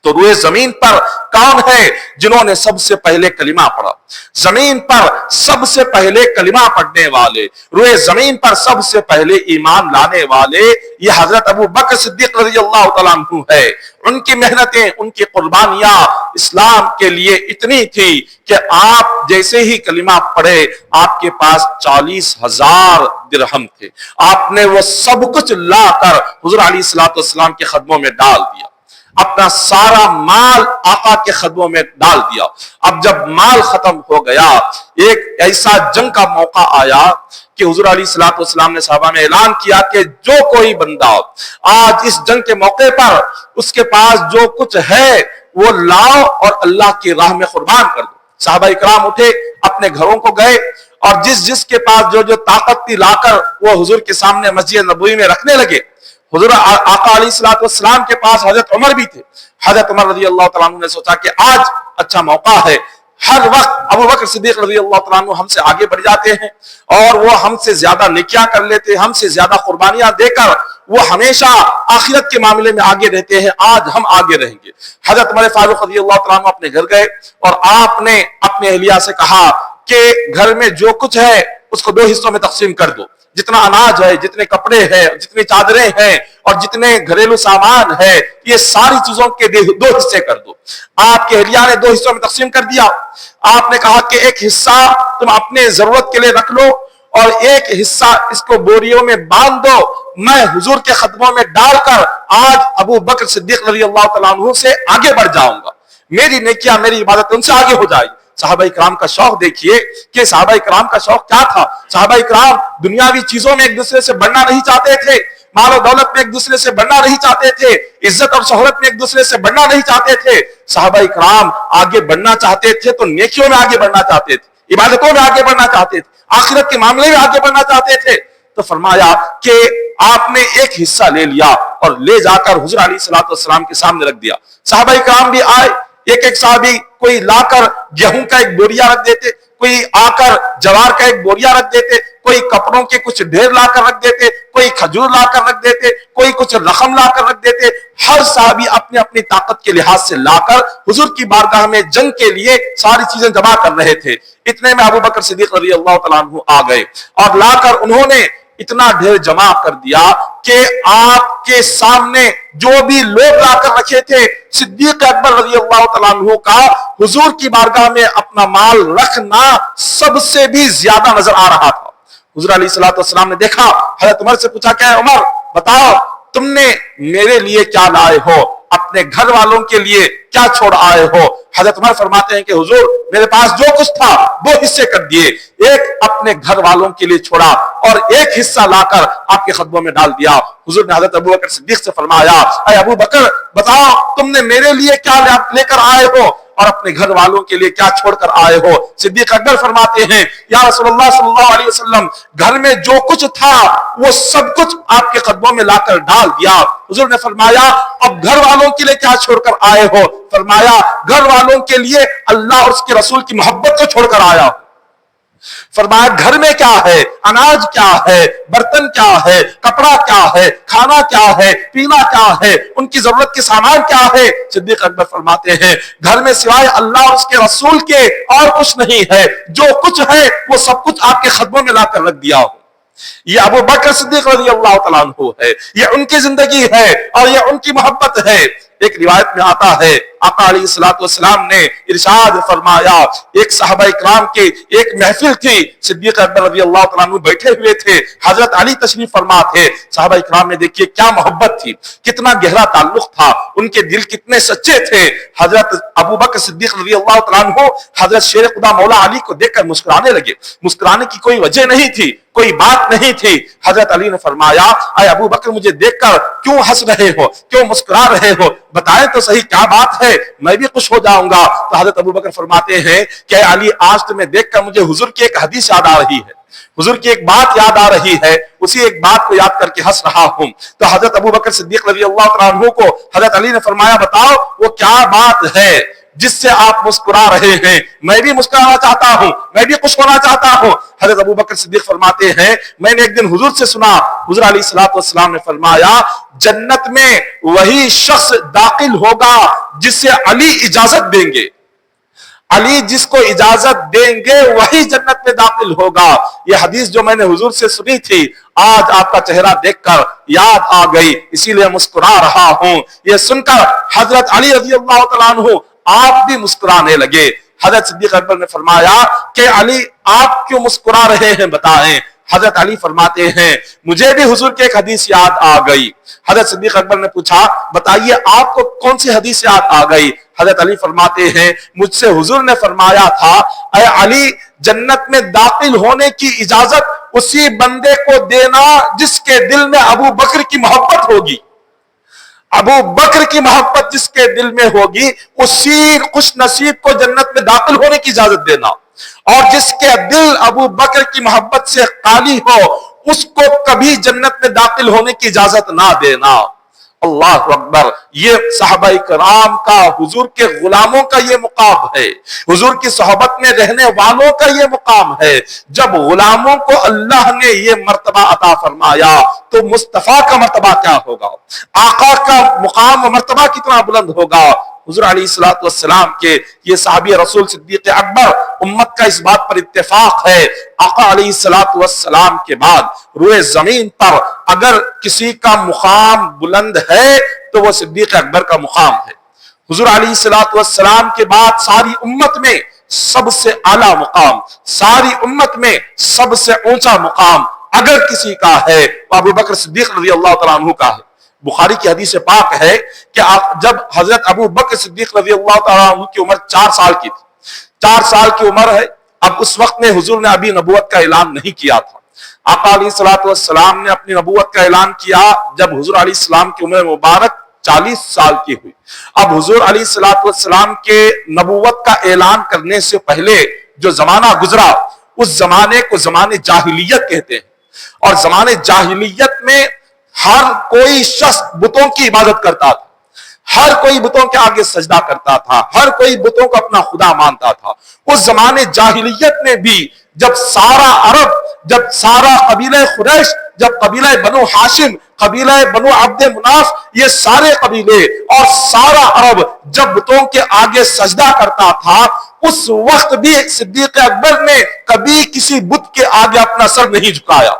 تو روئے زمین پر کون ہے جنہوں نے سب سے پہلے کلمہ پڑھا؟ زمین پر سب سے پہلے کلمہ پڑھنے والے، روئے زمین پر سب سے پہلے ایمان لانے والے یہ حضرت ابو بکر صدیق رضی اللہ تعالیٰ عنہ ہے. ان کی محنتیں، ان کی قربانیاں اسلام کے لیے اتنی تھی کہ آپ جیسے ہی کلمہ پڑھے آپ کے پاس 40,000 درہم تھے. آپ نے وہ سب کچھ لا کر حضور علیہ الصلوۃ والسلام کے قدموں میں ڈال دیا. اپنا سارا مال آقا کے قدموں میں ڈال دیا. اب جب مال ختم ہو گیا، ایک ایسا جنگ کا موقع آیا کہ حضور علیہ الصلوۃ والسلام نے صحابہ میں اعلان کیا کہ جو کوئی بندہ آج اس جنگ کے موقع پر اس کے پاس جو کچھ ہے وہ لاؤ اور اللہ کی راہ میں قربان کر دو. صحابہ اکرام اٹھے، اپنے گھروں کو گئے اور جس کے پاس جو طاقت تھی لا کر وہ حضور کے سامنے مسجد نبوی میں رکھنے لگے. حضور آقا علیہ الصلوۃ والسلام کے پاس حضرت عمر بھی تھے. حضرت عمر رضی اللہ تعالیٰ عنہ نے سوچا کہ آج اچھا موقع ہے. ہر وقت ابو بکر صدیق رضی اللہ تعالیٰ عنہ ہم سے آگے بڑھ جاتے ہیں اور وہ ہم سے زیادہ نیکیاں کر لیتے ہیں، ہم سے زیادہ قربانیاں دے کر وہ ہمیشہ آخرت کے معاملے میں آگے رہتے ہیں، آج ہم آگے رہیں گے. حضرت عمر فاروق رضی اللہ تعالیٰ عنہ اپنے گھر گئے اور آپ نے اپنے اہلیہ سے کہا کہ گھر میں جو کچھ ہے اس کو 2 حصوں میں تقسیم کر دو. جتنا اناج ہے، جتنے کپڑے ہیں، جتنی چادریں ہیں اور جتنے گھریلو سامان ہے، یہ ساری چیزوں کے 2 حصے کر دو. آپ کے اہلیہ نے 2 حصوں میں تقسیم کر دیا. آپ نے کہا کہ ایک حصہ تم اپنے ضرورت کے لیے رکھ لو اور ایک حصہ اس کو بوریوں میں باندھ دو. میں حضور کے قدموں میں ڈال کر آج ابو بکر صدیق رضی اللہ تعالیٰ عنہ سے آگے بڑھ جاؤں گا، میری نیکیاں، میری عبادت ان سے آگے ہو جائے. صحابہ اکرام کا شوق دیکھیے کہ صحابہ اکرام کا شوق کیا تھا. صحابہ اکرام دنیاوی چیزوں میں ایک دوسرے سے بڑھنا نہیں چاہتے تھے، مال و دولت میں ایک دوسرے سے بڑھنا نہیں چاہتے تھے، عزت اور شہرت میں ایک دوسرے سے بڑھنا نہیں چاہتے تھے. صحابہ اکرام آگے بڑھنا چاہتے تھے تو نیکیوں میں آگے بڑھنا چاہتے تھے، عبادتوں میں آگے بڑھنا چاہتے تھے، آخرت کے معاملے میں آگے بڑھنا چاہتے تھے. تو فرمایا کہ آپ نے ایک حصہ لے لیا اور لے جا کر حضور علیہ الصلوۃ والسلام کے سامنے رکھ دیا. صحابہ اکرام بھی آئے، ایک صحابی کوئی لا کر گیہوں کا ایک بوریا رکھ دیتے، کوئی آ کر جوار کا ایک بوریا رکھ دیتے، کوئی کپڑوں کے کچھ ڈھیر لا کر رکھ دیتے، کوئی کھجور لا کر رکھ دیتے، کوئی کچھ رقم لا کر رکھ دیتے. ہر صحابی اپنی اپنی طاقت کے لحاظ سے لا کر حضور کی بارگاہ میں جنگ کے لیے ساری چیزیں جمع کر رہے تھے. اتنے میں ابو بکر صدیق رضی اللہ تعالیٰ عنہ آ گئے اور لا کر انہوں نے اتنا ڈھیر جمع کر دیا کہ آپ کے سامنے جو بھی لوگ لا کر رکھے تھے، صدیق اکبر رضی اللہ تعالیٰ عنہ کا حضور کی بارگاہ میں اپنا مال رکھنا سب سے بھی زیادہ نظر آ رہا تھا. حضور علیہ الصلوۃ والسلام نے دیکھا، حضرت عمر سے پوچھا کہ عمر بتاؤ تم نے میرے لیے کیا لائے ہو، اپنے گھر والوں کے لیے کیا چھوڑ آئے ہو؟ حضرت عمر فرماتے ہیں کہ حضور میرے پاس جو کچھ تھا 2 حصے کر دیے، ایک اپنے گھر والوں کے لیے چھوڑا اور ایک حصہ لا کر آپ کے قدموں میں ڈال دیا. حضور نے حضرت ابو بکر صدیق سے فرمایا، اے ابو بکر بتاؤ تم نے میرے لیے کیا لے کر آئے ہو اور اپنے گھر والوں کے لیے کیا چھوڑ کر آئے ہو؟ صدیق اکبر فرماتے ہیں، یا رسول اللہ صلی اللہ علیہ وسلم گھر میں جو کچھ تھا وہ سب کچھ آپ کے قدموں میں لا کر ڈال دیا. حضور نے فرمایا اب گھر والوں کے لیے کیا چھوڑ کر آئے ہو؟ فرمایا گھر والوں کے لیے اللہ اور اس کے رسول کی محبت کو چھوڑ کر آیا. فرمایا گھر میں کیا ہے، اناج کیا ہے، برتن کیا ہے، کپڑا کیا ہے، کھانا کیا ہے، پینا کیا ہے، ان کی ضرورت کے سامان کیا ہے؟ صدیق اکبر فرماتے ہیں گھر میں سوائے اللہ اور اس کے رسول کے اور کچھ نہیں ہے، جو کچھ ہے وہ سب کچھ آپ کے قدموں میں لا کر رکھ دیا ہو. یہ ابو بکر صدیق رضی اللہ تعالیٰ عنہ ہے، یہ ان کی زندگی ہے اور یہ ان کی محبت ہے. ایک روایت میں آتا ہے آقا علیہ الصلوۃ والسلام نے ارشاد فرمایا، ایک صحابہ اکرام کی ایک محفل تھی، صدیق اکبر رضی اللہ تعالیٰ عنہ بیٹھے ہوئے تھے، حضرت علی تشریف فرما تھے. صحابہ اکرام نے دیکھیے کیا محبت تھی، کتنا گہرا تعلق تھا، ان کے دل کتنے سچے تھے. حضرت ابو بکر صدیق رضی اللہ تعالیٰ عنہ حضرت شیر خدا مولا علی کو دیکھ کر مسکرانے لگے. مسکرانے کی کوئی وجہ نہیں تھی، کوئی بات نہیں تھی. حضرت علی نے فرمایا، اے ابو بکر مجھے دیکھ کر کیوں ہنس رہے ہو، کیوں مسکرا رہے ہو، بتائیں تو صحیح کیا بات ہے، میں بھی خوش ہو جاؤں گا. تو حضرت ابو بکر فرماتے ہیں کہ علی آج تمہیں دیکھ کر مجھے حضور کی ایک حدیث یاد آ رہی ہے، حضور کی ایک بات یاد آ رہی ہے، اسی ایک بات کو یاد کر کے ہنس رہا ہوں. تو حضرت ابو بکر صدیق رضی اللہ تعالیٰ عنہ کو حضرت علی نے فرمایا بتاؤ وہ کیا بات ہے جس سے آپ مسکرا رہے ہیں، میں بھی مسکرانا چاہتا ہوں، میں بھی خوش ہونا چاہتا ہوں. حضرت ابو بکر صدیق فرماتے ہیں میں نے ایک دن حضور سے سنا، حضور علیہ الصلوۃ والسلام نے فرمایا جنت میں وہی شخص داخل ہوگا جس سے علی اجازت دیں گے، علی جس کو اجازت دیں گے وہی جنت میں داخل ہوگا. یہ حدیث جو میں نے حضور سے سنی تھی آج آپ کا چہرہ دیکھ کر یاد آ گئی، اسی لیے مسکرا رہا ہوں. یہ سن کر حضرت علی رضی اللہ تعالیٰ عنہ آپ بھی مسکرانے لگے. حضرت صدیق اکبر نے فرمایا کہ علی آپ کیوں مسکرا رہے ہیں بتائیں. حضرت علی فرماتے ہیں مجھے بھی حضور کی ایک حدیث یاد آ گئی۔ حضرت صدیق اکبر نے پوچھا بتائیے آپ کو کون سی حدیث یاد آ گئی؟ حضرت علی فرماتے ہیں مجھ سے حضور نے فرمایا تھا اے علی جنت میں داخل ہونے کی اجازت اسی بندے کو دینا جس کے دل میں ابو بکر کی محبت ہوگی۔ ابو بکر کی محبت جس کے دل میں ہوگی اسی خوش نصیب کو جنت میں داخل ہونے کی اجازت دینا، اور جس کے دل ابو بکر کی محبت سے خالی ہو اس کو کبھی جنت میں داخل ہونے کی اجازت نہ دینا۔ اللہ اکبر، یہ صحابہ کرام کا، حضور کے غلاموں کا یہ مقام ہے، حضور کی صحبت میں رہنے والوں کا یہ مقام ہے۔ جب غلاموں کو اللہ نے یہ مرتبہ عطا فرمایا تو مصطفیٰ کا مرتبہ کیا ہوگا، آقا کا مقام و مرتبہ کتنا بلند ہوگا۔ حضور علیہ السلام کے یہ صحابی رسول صدیق اکبر، امت کا اس بات پر اتفاق ہے آقا علیہ السلام کے بعد روئے زمین پر اگر کسی کا مقام بلند ہے تو وہ صدیق اکبر کا مقام ہے۔ حضور علیہ السلام کے بعد ساری امت میں سب سے اعلیٰ مقام، ساری امت میں سب سے اونچا مقام اگر کسی کا ہے تو ابو بکر صدیق رضی اللہ تعالیٰ عنہ کا ہے۔ بخاری کی حدیث پاک ہے کہ جب حضرت ابو بکر صدیق رضی اللہ تعالیٰ عنہ کی عمر 4 سال کی تھی، 4 سال کی عمر ہے، اب اس وقت میں حضور نے ابھی نبوت کا اعلان نہیں کیا تھا۔ آقا علیہ السلام نے اپنی نبوت کا اعلان کیا جب حضور علیہ السلام کی عمر مبارک 40 سال کی ہوئی۔ اب حضور علیہ السلام کے نبوت کا اعلان کرنے سے پہلے جو زمانہ گزرا اس زمانے کو زمانے جاہلیت کہتے ہیں، اور زمانے جاہلیت میں ہر کوئی شخص بتوں کی عبادت کرتا تھا، ہر کوئی بتوں کے آگے سجدہ کرتا تھا، ہر کوئی بتوں کو اپنا خدا مانتا تھا۔ اس زمانے جاہلیت میں بھی جب سارا عرب، جب سارا قبیلہ قریش، جب قبیلہ بنو ہاشم، قبیلہ بنو عبد مناف، یہ سارے قبیلے اور سارا عرب جب بتوں کے آگے سجدہ کرتا تھا اس وقت بھی صدیق اکبر نے کبھی کسی بت کے آگے اپنا سر نہیں جھکایا۔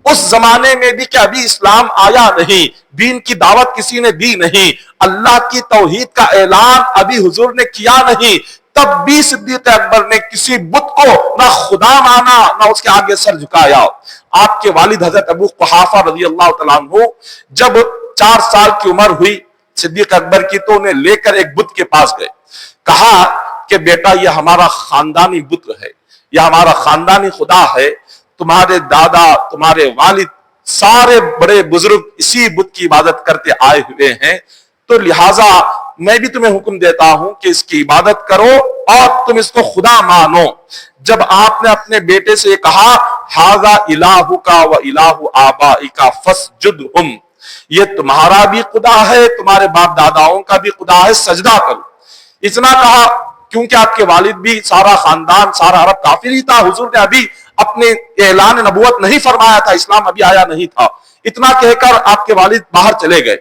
اس زمانے میں بھی کہ ابھی اسلام آیا نہیں، دین کی دعوت کسی نے دی نہیں، اللہ کی توحید کا اعلان ابھی حضور نے کیا نہیں، تب بھی صدیق اکبر نے کسی بت کو نہ خدا مانا نہ اس کے آگے سر جھکایا۔ آپ کے والد حضرت ابو قحافہ رضی اللہ تعالیٰ عنہ جب 4 سال کی عمر ہوئی صدیق اکبر کی تو انہیں لے کر ایک بت کے پاس گئے، کہا کہ بیٹا یہ ہمارا خاندانی بت ہے، یہ ہمارا خاندانی خدا ہے، تمہارے دادا، تمہارے والد، سارے بڑے بزرگ اسی بت کی عبادت کرتے آئے ہوئے ہیں، تو لہٰذا میں بھی تمہیں حکم دیتا ہوں کہ اس کی عبادت کرو اور تم اس کو خدا مانو۔ جب آپ نے اپنے بیٹے سے کہا ھذا الٰہک و الٰہ آبائک فاسجدہم، یہ تمہارا بھی خدا ہے، تمہارے باپ داداؤں کا بھی خدا ہے، سجدہ کرو، اتنا کہا کیونکہ آپ کے والد بھی، سارا خاندان، سارا عرب کافر ہی تھا، حضور نے ابھی اپنے اعلان نبوت نہیں فرمایا تھا، اسلام ابھی آیا نہیں تھا، اتنا کہہ کر آپ کے والد باہر چلے گئے۔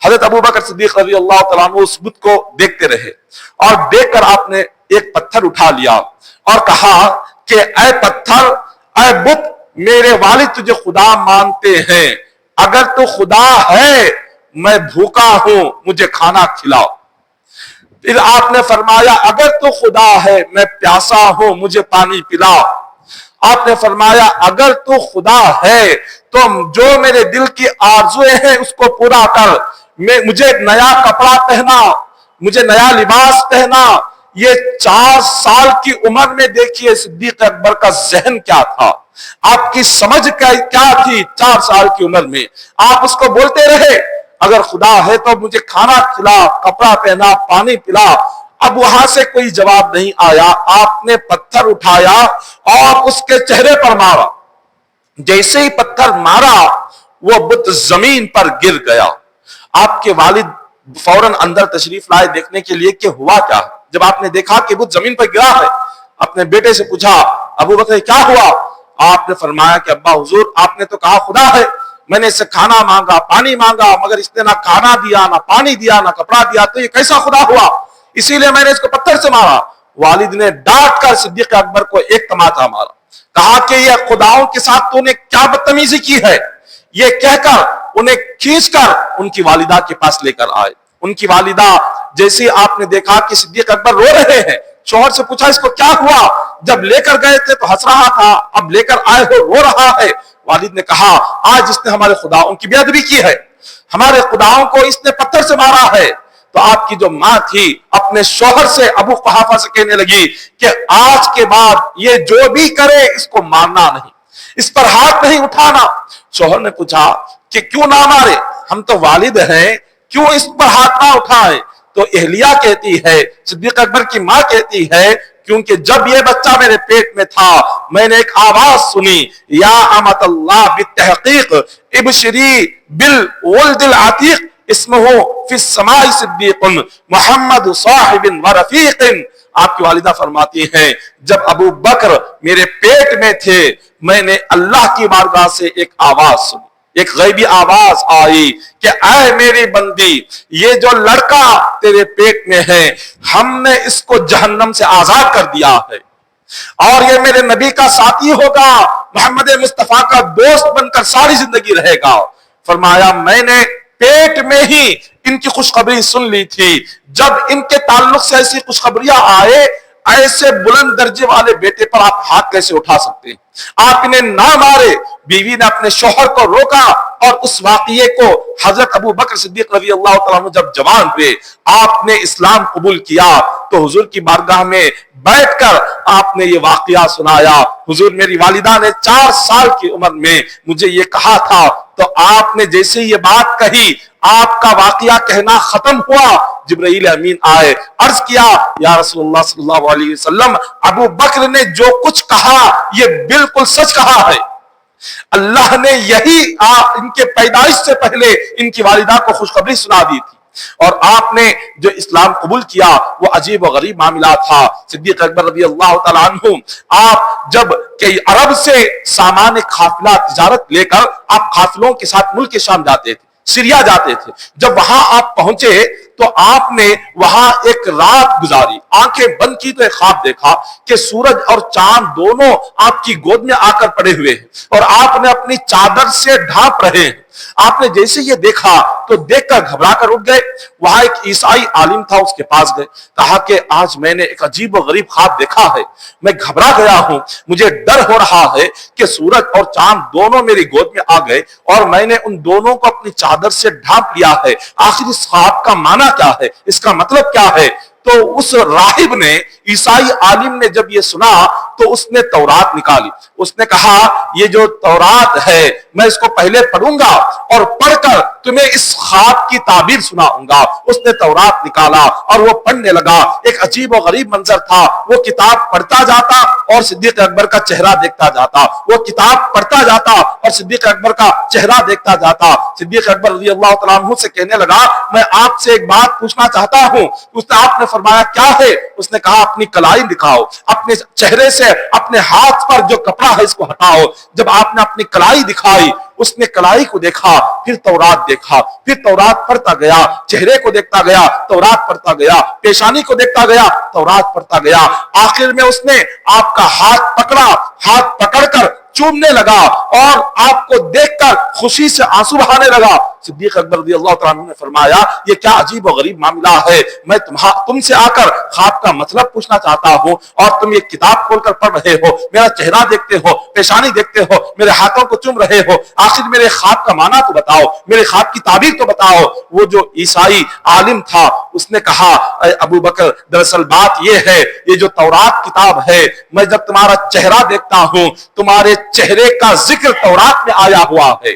حضرت ابو بکر صدیق رضی اللہ تعالیٰ عنہ اس بت کو دیکھتے رہے، اور دیکھ کر آپ نے ایک پتھر اٹھا لیا اور کہا کہ اے پتھر، اے بت، میرے والد تجھے خدا مانتے ہیں، اگر تو خدا ہے میں بھوکا ہوں، مجھے کھانا کھلاؤ۔ پھر آپ نے فرمایا اگر تو خدا ہے میں پیاسا ہوں، مجھے پانی پلاؤ۔ آپ نے فرمایا اگر تو خدا ہے تو جو میرے دل کی آرزویں ہیں اس کو پورا کر، مجھے نیا کپڑا پہنا، مجھے نیا لباس پہنا۔ یہ 4 سال کی عمر میں دیکھیے صدیق اکبر کا ذہن کیا تھا، آپ کی سمجھ کیا تھی 4 سال کی عمر میں۔ آپ اس کو بولتے رہے اگر خدا ہے تو مجھے کھانا کھلا، کپڑا پہنا، پانی پلا۔ اب وہاں سے کوئی جواب نہیں آیا، آپ نے پتھر اٹھایا اور اس کے چہرے پر مارا، جیسے ہی پتھر مارا وہ بت زمین پر گر گیا۔ آپ کے والد فوراً اندر تشریف لائے دیکھنے کے لیے کہ ہوا کیا۔ جب آپ نے دیکھا کہ بت زمین پر گرا ہے، اپنے بیٹے سے پوچھا ابو بکر کیا ہوا؟ آپ نے فرمایا کہ ابا حضور آپ نے تو کہا خدا ہے، میں نے اس سے کھانا مانگا، پانی مانگا، مگر اس نے نہ کھانا دیا، نہ پانی دیا، نہ کپڑا دیا، تو یہ کیسا خدا ہوا؟ اسی لیے میں نے اس کو پتھر سے مارا۔ والد نے ڈانٹ کر صدیق اکبر کو ایک تماچا مارا، کہا کہ یہ خداؤں کے ساتھ تو نے کیا بدتمیزی کی ہے، یہ کہہ کر انہیں کھینچ کر ان کی والدہ کے پاس لے کر آئے۔ ان کی والدہ جیسے آپ نے دیکھا کہ صدیق اکبر رو رہے ہیں شوہر سے پوچھا اس کو کیا ہوا؟ جب لے کر گئے تھے تو ہنس رہا تھا، اب لے کر آئے ہو رو رہا ہے۔ والد نے کہا آج اس نے ہمارے خداؤں کی بے ادبی کی ہے، ہمارے خداؤں کو اس نے پتھر سے مارا ہے۔ تو آپ کی جو ماں تھی اپنے شوہر سے ابو قحافہ سے کہنے لگی کہ آج کے بعد یہ جو بھی کرے اس کو مارنا نہیں، اس پر ہاتھ نہیں اٹھانا۔ شوہر نے پوچھا کہ کیوں نہ مارے، ہم تو والد ہیں، کیوں اس پر ہاتھ نہ اٹھائیں؟ تو اہلیہ کہتی ہے، صدیق اکبر کی ماں کہتی ہے کیونکہ جب یہ بچہ میرے پیٹ میں تھا میں نے ایک آواز سنی، یا امت اللہ بالتحقیق ابشری بالولد العتیق اسمہ فی السماء صدیق محمد صاحب و رفیق۔ آپ کی والدہ فرماتی ہیں جب ابو بکر میرے پیٹ میں تھے میں نے اللہ کی بارگاہ سے ایک آواز سنی، ایک غیبی آواز آئی کہ اے میری بندی، یہ جو لڑکا تیرے پیٹ میں ہے ہم نے اس کو جہنم سے آزاد کر دیا ہے اور یہ میرے نبی کا ساتھی ہوگا، محمد مصطفیٰ کا دوست بن کر ساری زندگی رہے گا۔ فرمایا میں نے پیٹ میں ہی ان کی خوشخبری سن لی تھی، جب ان کے تعلق سے ایسی خوشخبریاں آئے ایسے بلند درجے والے بیٹے پر آپ ہاتھ کیسے اٹھا سکتے ہیں؟ آپ انہیں نہ مارے۔ بیوی نے اپنے شوہر کو روکا اور اس واقعے کو حضرت ابو بکر صدیق رضی اللہ تعالیٰ عنہ جب جوان ہوئے آپ نے اسلام قبول کیا تو حضور کی بارگاہ میں بیٹھ کر آپ نے یہ واقعہ سنایا۔ حضور میری والدہ نے 4 سال کی عمر میں مجھے یہ کہا تھا، تو آپ نے جیسے یہ بات کہی آپ کا واقعہ کہنا ختم ہوا، جبرائیل امین آئے، عرض کیا یا رسول اللہ صلی اللہ علیہ وسلم ابو بکر نے جو کچھ کہا یہ بالکل سچ کہا ہے، اللہ نے یہی ان کے پیدائش سے پہلے ان کی والدہ کو خوشخبری سنا دی تھی، اور آپ نے جو اسلام قبول کیا وہ عجیب و غریب معاملہ تھا۔ صدیق اکبر رضی اللہ تعالیٰ عنہ آپ جب کئی عرب سے سامان قافلہ تجارت لے کر آپ قافلوں کے ساتھ ملک شام جاتے تھے، سیریا جاتے تھے، جب وہاں آپ پہنچے تو آپ نے وہاں ایک رات گزاری، آنکھیں بند کی تو ایک خواب دیکھا کہ سورج اور چاند دونوں آپ کی گود میں آ کر پڑے ہوئے ہیں اور آپ نے اپنی چادر سے ڈھانپ رہے ہیں۔ آپ نے جیسے یہ دیکھا تو دیکھ کر گھبرا کر اٹھ گئے، وہاں ایک عیسائی عالم تھا اس کے پاس گئے، کہا کہ آج میں نے ایک عجیب و غریب خواب دیکھا ہے، میں گھبرا گیا ہوں، مجھے ڈر ہو رہا ہے کہ سورج اور چاند دونوں میری گود میں آ گئے اور میں نے ان دونوں کو اپنی چادر سے ڈھانپ لیا ہے، آخر اس خواب کا معنی کیا ہے، اس کا مطلب کیا ہے؟ تو اس راہب نے، عیسائی عالم نے جب یہ سنا تو اس نے تورات نکالی، اس نے کہا یہ جو تورات ہے میں اس کو پہلے پڑھوں گا اور پڑھ کر تمہیں اس خواب کی تعبیر سناؤں گا۔ اس نے تورات نکالا اور وہ پڑھنے لگا، ایک عجیب و غریب منظر تھا، وہ کتاب پڑھتا جاتا اور صدیق اکبر کا چہرہ دیکھتا جاتا، وہ کتاب پڑھتا جاتا اور صدیق اکبر کا چہرہ دیکھتا جاتا۔ صدیق اکبر رضی اللہ تعالیٰ عنہ سے کہنے لگا میں آپ سے ایک بات پوچھنا چاہتا ہوں۔ آپ نے فرمایا کیا ہے؟ اس نے کہا اپنی کلائی دکھاؤ، اپنے چہرے سے اپنے ہاتھ پر جو کپڑا ہے اس کو ہٹاؤ۔ جب آپ نے اپنی کلائی دکھائی اس نے کلائی کو دیکھا، پھر تورات دیکھا، پھر تورات پڑھتا گیا، چہرے کو دیکھتا گیا، تورات پڑھتا گیا، پیشانی کو دیکھتا گیا، تورات پڑھتا گیا، آخر میں اس نے آپ کا ہاتھ پکڑا، ہاتھ پکڑ کر چومنے لگا اور آپ کو دیکھ کر خوشی سے آنسو بہانے لگا۔ صدیق اکبر رضی اللہ تعالیٰ عنہ نے فرمایا یہ کیا عجیب و غریب معاملہ ہے، میں تم سے آ کر خواب کا مطلب پوچھنا چاہتا ہوں اور تم یہ کتاب کھول کر پڑھ رہے ہو، میرا چہرہ دیکھتے ہو، پیشانی دیکھتے ہو، میرے ہاتھوں کو چوم رہے ہو، آخر میرے خواب کا معنی تو بتاؤ، میرے خواب کی تعبیر تو بتاؤ۔ وہ جو عیسائی عالم تھا اس نے کہا اے ابو بکر دراصل بات یہ ہے یہ جو تورات کتاب ہے میں جب تمہارا چہرہ دیکھتا ہوں تمہارے چہرے کا ذکر تورات میں آیا ہوا ہے،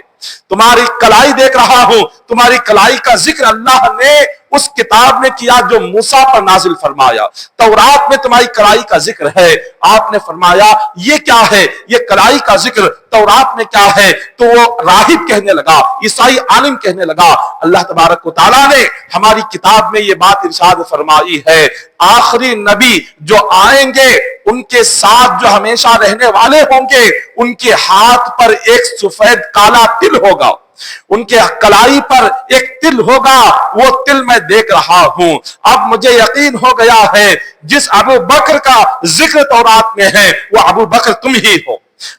تمہاری کلائی دیکھ رہا ہوں، تمہاری کلائی کا ذکر اللہ نے اس کتاب میں کیا جو موسیٰ پر نازل فرمایا، تورات میں تمہاری کلائی کا ذکر ہے۔ آپ نے فرمایا یہ کیا ہے، یہ کلائی کا ذکر تورات میں کیا ہے؟ تو وہ راہب کہنے لگا، عیسائی عالم کہنے لگا اللہ تبارک و تعالیٰ نے ہماری کتاب میں یہ بات ارشاد فرمائی ہے آخری نبی جو آئیں گے ان کے ساتھ جو ہمیشہ رہنے والے ہوں گے ان کے ہاتھ پر ایک سفید کالا تل ہوگا، ان کے کلائی پر ایک تل ہوگا، وہ تل میں دیکھ رہا ہوں۔ اب مجھے یقین ہو گیا ہے جس ابو بکر کا ذکر تورات میں ہے وہ ابو بکر تم ہی ہو،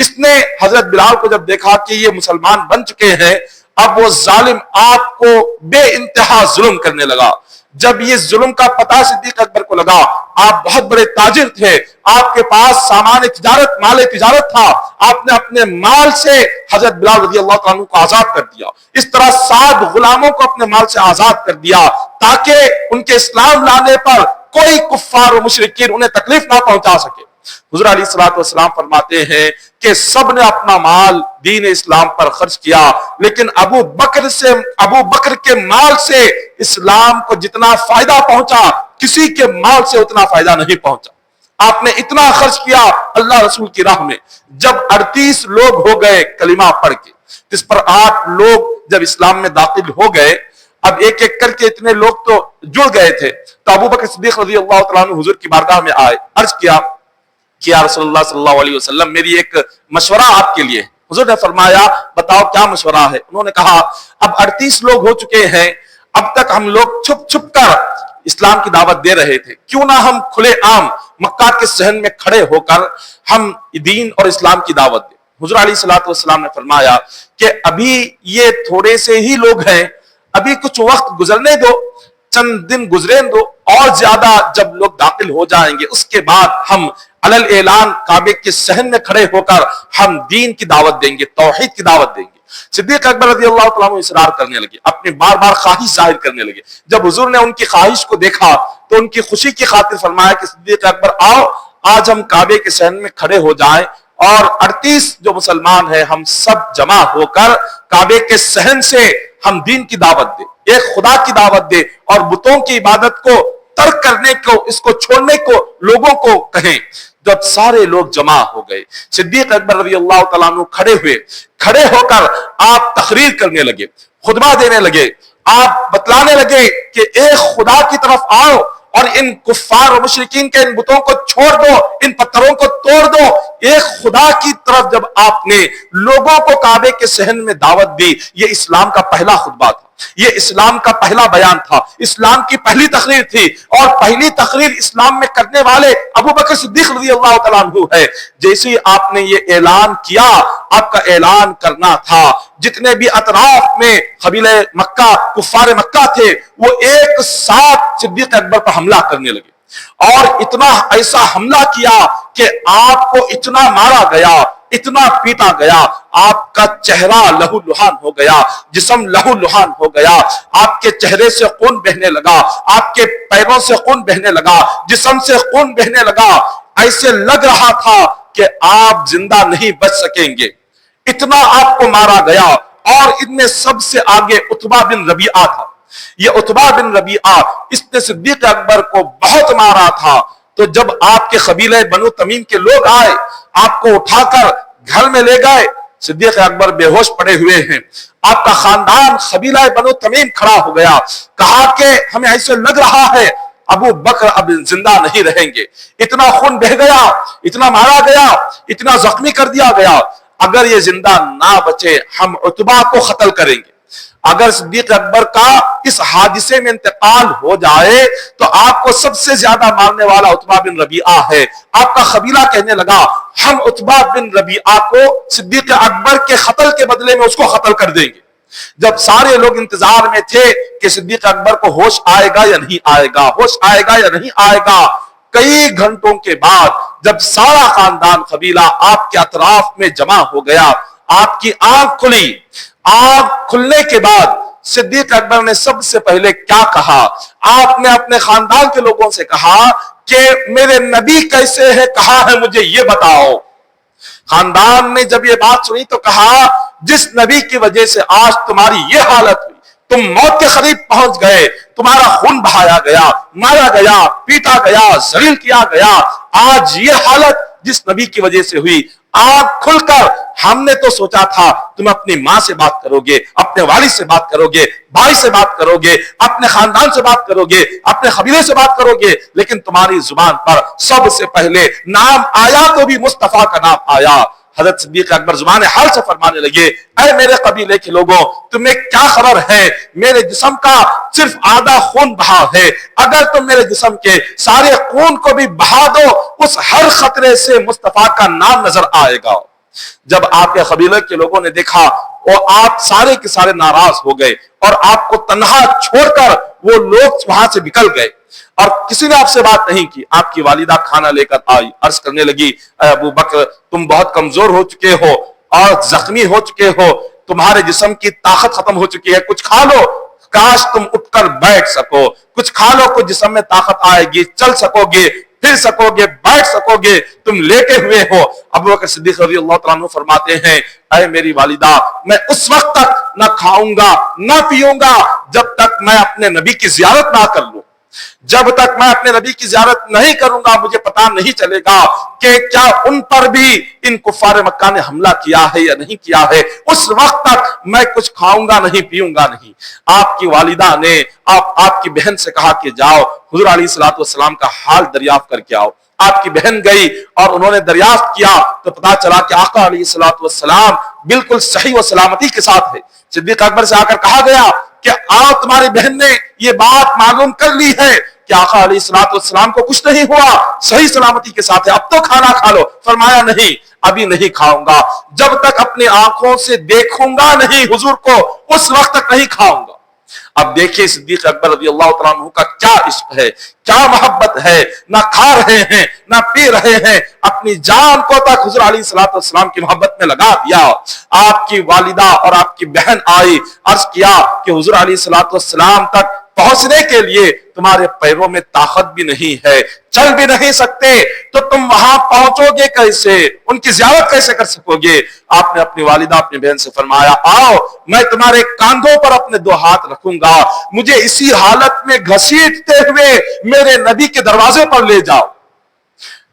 اس نے حضرت بلال کو جب دیکھا کہ یہ مسلمان بن چکے ہیں، اب وہ ظالم آپ کو بے انتہا ظلم کرنے لگا۔ جب یہ ظلم کا پتہ صدیق اکبر کو لگا، آپ بہت بڑے تاجر تھے، آپ کے پاس سامان تجارت، مال تجارت تھا، آپ نے اپنے مال سے حضرت بلال رضی اللہ تعالیٰ عنہ کو آزاد کر دیا۔ اس طرح 7 غلاموں کو اپنے مال سے آزاد کر دیا تاکہ ان کے اسلام لانے پر کوئی کفار و مشرکین انہیں تکلیف نہ پہنچا سکے۔ حضور علیہ الصلوۃ والسلام فرماتے ہیں کہ سب نے اپنا مال دین اسلام پر خرچ کیا، لیکن ابو بکر کے مال سے اسلام کو جتنا فائدہ پہنچا کسی کے مال سے اتنا فائدہ نہیں پہنچا۔ آپ نے اتنا خرچ کیا اللہ رسول کی راہ میں۔ جب 38 لوگ ہو گئے کلمہ پڑھ کے، جس پر 8 لوگ جب اسلام میں داخل ہو گئے، اب ایک ایک کر کے اتنے لوگ تو جڑ گئے تھے، تو ابو بکر صدیق رضی اللہ تعالیٰ عنہ حضور کی بارگاہ میں آئے، عرض کیا کہ یا رسول اللہ صلی اللہ علیہ وسلم، میری ایک مشورہ آپ کے لیے۔ حضور نے فرمایا بتاؤ کیا مشورہ ہے؟ انہوں نے کہا اب 38 لوگ ہو چکے ہیں، اب تک ہم لوگ چھپ چھپ کر اسلام کی دعوت دے رہے تھے، کیوں نہ ہم کھلے عام مکہ کے صحن میں کھڑے ہو کر ہم دین اور اسلام کی دعوت دیں۔ حضور علیہ الصلوۃ والسلام نے فرمایا کہ ابھی یہ تھوڑے سے ہی لوگ ہیں، ابھی کچھ وقت گزرنے دو، چند دن گزرے دو، اور زیادہ جب لوگ داخل ہو جائیں گے اس کے بعد ہم علل اعلان کعبے کے صحن میں کھڑے ہو کر ہم دین کی دعوت دیں گے، توحید کی دعوت دیں گے۔ صدیق اکبر رضی اللہ تعالیٰ عنہ اصرار کرنے لگے، اپنی بار بار خواہش ظاہر کرنے لگے۔ جب حضور نے ان کی خواہش کو دیکھا تو ان کی خوشی کی خاطر فرمایا کہ صدیق اکبر آؤ، آج ہم کعبے کے صحن میں کھڑے ہو جائیں اور 38 جو مسلمان ہیں ہم سب جمع ہو کر کعبے کے صحن سے ہم دین کی دعوت دیں، ایک خدا کی دعوت دیں اور بتوں کی عبادت کو ترک کرنے کو، اس کو چھوڑنے کو لوگوں کو کہیں۔ جب سارے لوگ جمع ہو گئے، صدیق اکبر رضی اللہ تعالیٰ عنہ کھڑے ہوئے، کھڑے ہو کر آپ تقریر کرنے لگے، خطبہ دینے لگے، آپ بتلانے لگے کہ ایک خدا کی طرف آؤ اور ان کفار و مشرکین کے ان بتوں کو چھوڑ دو، ان پتھروں کو توڑ دو۔ ایک خدا کی طرف جب آپ نے لوگوں کو کعبے کے صحن میں دعوت دی، یہ اسلام کا پہلا خطبہ تھا، یہ اسلام کا پہلا بیان تھا، اسلام کی پہلی تقریر تھی، اور پہلی تقریر اسلام میں کرنے والے ابو بکر صدیق رضی اللہ تعالیٰ عنہ ہے۔ جیسے ہی آپ نے یہ اعلان کیا، آپ کا اعلان کرنا تھا، جتنے بھی اطراف میں قبیلہ مکہ، کفار مکہ تھے، وہ ایک ساتھ صدیق اکبر پر حملہ کرنے لگے، اور اتنا ایسا حملہ کیا کہ آپ کو اتنا مارا گیا، اتنا پیٹا گیا، آپ کا چہرہ لہو لہان ہو گیا، جسم لہو لہان ہو گیا، آپ کے چہرے سے خون بہنے لگا، آپ کے پیروں سے خون بہنے لگا، جسم سے خون بہنے لگا، ایسے لگ رہا تھا کہ آپ زندہ نہیں بچ سکیں گے، اتنا آپ کو مارا گیا۔ اور ان میں سب سے آگے عتبہ بن ربیعہ تھا۔ یہ عتبہ بن ربیعہ، اس نے صدیق اکبر کو بہت مارا تھا۔ تو جب آپ کے قبیلہ بنو تمیم کے لوگ آئے، آپ کو اٹھا کر گھر میں لے گئے، صدیق اکبر بے ہوش پڑے ہوئے ہیں، آپ کا خاندان قبیلہ بنو تمیم کھڑا ہو گیا، کہا کہ ہمیں ایسے لگ رہا ہے ابو بکر اب زندہ نہیں رہیں گے، اتنا خون بہ گیا، اتنا مارا گیا، اتنا زخمی کر دیا گیا، اگر یہ زندہ نہ بچے ہم عتبہ کو قتل کریں گے۔ اگر صدیق اکبر کا اس حادثے میں انتقال ہو جائے تو آپ کو سب سے زیادہ مارنے والا عتبہ بن ربیعہ ہے۔ آپ کا قبیلہ کہنے لگا ہم عتبہ بن ربیعہ کو صدیق اکبر کے قتل کے بدلے میں اس کو قتل کر دیں گے۔ جب سارے لوگ انتظار میں تھے کہ صدیق اکبر کو ہوش آئے گا یا نہیں آئے گا، ہوش آئے گا یا نہیں آئے گا، کئی گھنٹوں کے بعد جب سارا خاندان قبیلہ آپ کے اطراف میں جمع ہو گیا، آپ کی آنکھ کھلی، آنکھ کھلنے کے بعد صدیق اکبر نے سب سے پہلے کیا کہا؟ آپ نے اپنے خاندان کے لوگوں سے کہا کہ میرے نبی کیسے ہے، کہاں ہے، مجھے یہ بتاؤ۔ خاندان نے جب یہ بات سنی تو کہا جس نبی کی وجہ سے آج تمہاری یہ حالت ہوئی، تم موت کے قریب پہنچ گئے، تمہارا خون بہایا گیا، مارا گیا، پیٹا گیا، ذلیل کیا گیا، آج یہ حالت جس نبی کی وجہ سے ہوئی، آنکھ کھل کر ہم نے تو سوچا تھا تم اپنی ماں سے بات کرو گے، اپنے والد سے بات کرو گے، بھائی سے بات کرو گے، اپنے خاندان سے بات کرو گے، اپنے قبیلے سے بات کرو گے، لیکن تمہاری زبان پر سب سے پہلے نام آیا تو بھی مصطفیٰ کا نام آیا۔ حضرت صدیق اکبر زبان حال سے فرمانے لگے اے میرے قبیلے کے لوگوں، تمہیں کیا خبر ہے، میرے جسم کا صرف آدھا خون بہا ہے، اگر تم میرے جسم کے سارے خون کو بھی بہا دو، اس ہر خطرے سے مصطفیٰ کا نام نظر آئے گا۔ جب آپ کے قبیلے کے لوگوں نے دیکھا اور آپ سارے کے سارے ناراض ہو گئے اور آپ کو تنہا چھوڑ کر وہ لوگ وہاں سے نکل گئے اور کسی نے آپ سے بات نہیں کی، آپ کی والدہ کھانا لے کر آئی، عرض کرنے لگی اے ابو بکر تم بہت کمزور ہو چکے ہو اور زخمی ہو چکے ہو، تمہارے جسم کی طاقت ختم ہو چکی ہے، کچھ کھا لو، کاش تم اٹھ کر بیٹھ سکو، کچھ کھا لو، کچھ جسم میں طاقت آئے گی، چل سکو گے، پھر سکو گے، بیٹھ سکو گے، تم لیٹے ہوئے ہو۔ ابو بکر صدیق رضی اللہ تعالیٰ عنہ فرماتے ہیں اے میری والدہ میں اس وقت تک نہ کھاؤں گا نہ پیوں گا جب تک میں اپنے نبی کی زیارت نہ کر لوں، جب تک میں اپنے نبی کی زیارت نہیں کروں گا مجھے پتا نہیں چلے گا کہ کیا ان پر بھی ان کفار مکہ نے حملہ کیا ہے یا نہیں کیا ہے، اس وقت تک میں کچھ کھاؤں گا نہیں پیوں گا نہیں۔ آپ کی والدہ نے آپ کی بہن سے کہا کہ جاؤ حضور علیہ الصلوۃ والسلام کا حال دریافت کر کے آؤ۔ آپ کی بہن گئی اور انہوں نے دریافت کیا تو پتا چلا کہ آقا علیہ الصلوۃ والسلام بالکل صحیح و سلامتی کے ساتھ ہے۔ صدیق اکبر سے آ کر کہا گیا کہ آپ تمہاری بہن نے یہ بات معلوم کر لی ہے کہ آقا علیہ الصلوۃ والسلام کو کچھ نہیں ہوا، صحیح سلامتی کے ساتھ ہے، اب تو کھانا کھا لو۔ فرمایا نہیں ابھی نہیں کھاؤں گا، جب تک اپنی آنکھوں سے دیکھوں گا نہیں حضور کو اس وقت تک نہیں کھاؤں گا۔ اب دیکھیں صدیق اکبر رضی اللہ تعالیٰ عنہ کا کیا عشق ہے، کیا محبت ہے، نہ کھا رہے ہیں نہ پی رہے ہیں، اپنی جان کو تک حضور علیہ الصلوۃ والسلام کی محبت میں لگا دیا۔ آپ کی والدہ اور آپ کی بہن آئی، عرض کیا کہ حضور علیہ الصلوۃ والسلام تک پہنچنے کے لیے تمہارے پیروں میں طاقت بھی نہیں ہے، چل بھی نہیں سکتے، تو تم وہاں پہنچو گے کیسے، ان کی زیارت کیسے کر سکو گے؟ آپ نے اپنی والدہ اپنی بہن سے فرمایا آؤ میں تمہارے کاندھوں پر اپنے دو ہاتھ رکھوں گا، مجھے اسی حالت میں گھسیٹتے ہوئے میرے نبی کے دروازے پر لے جاؤ،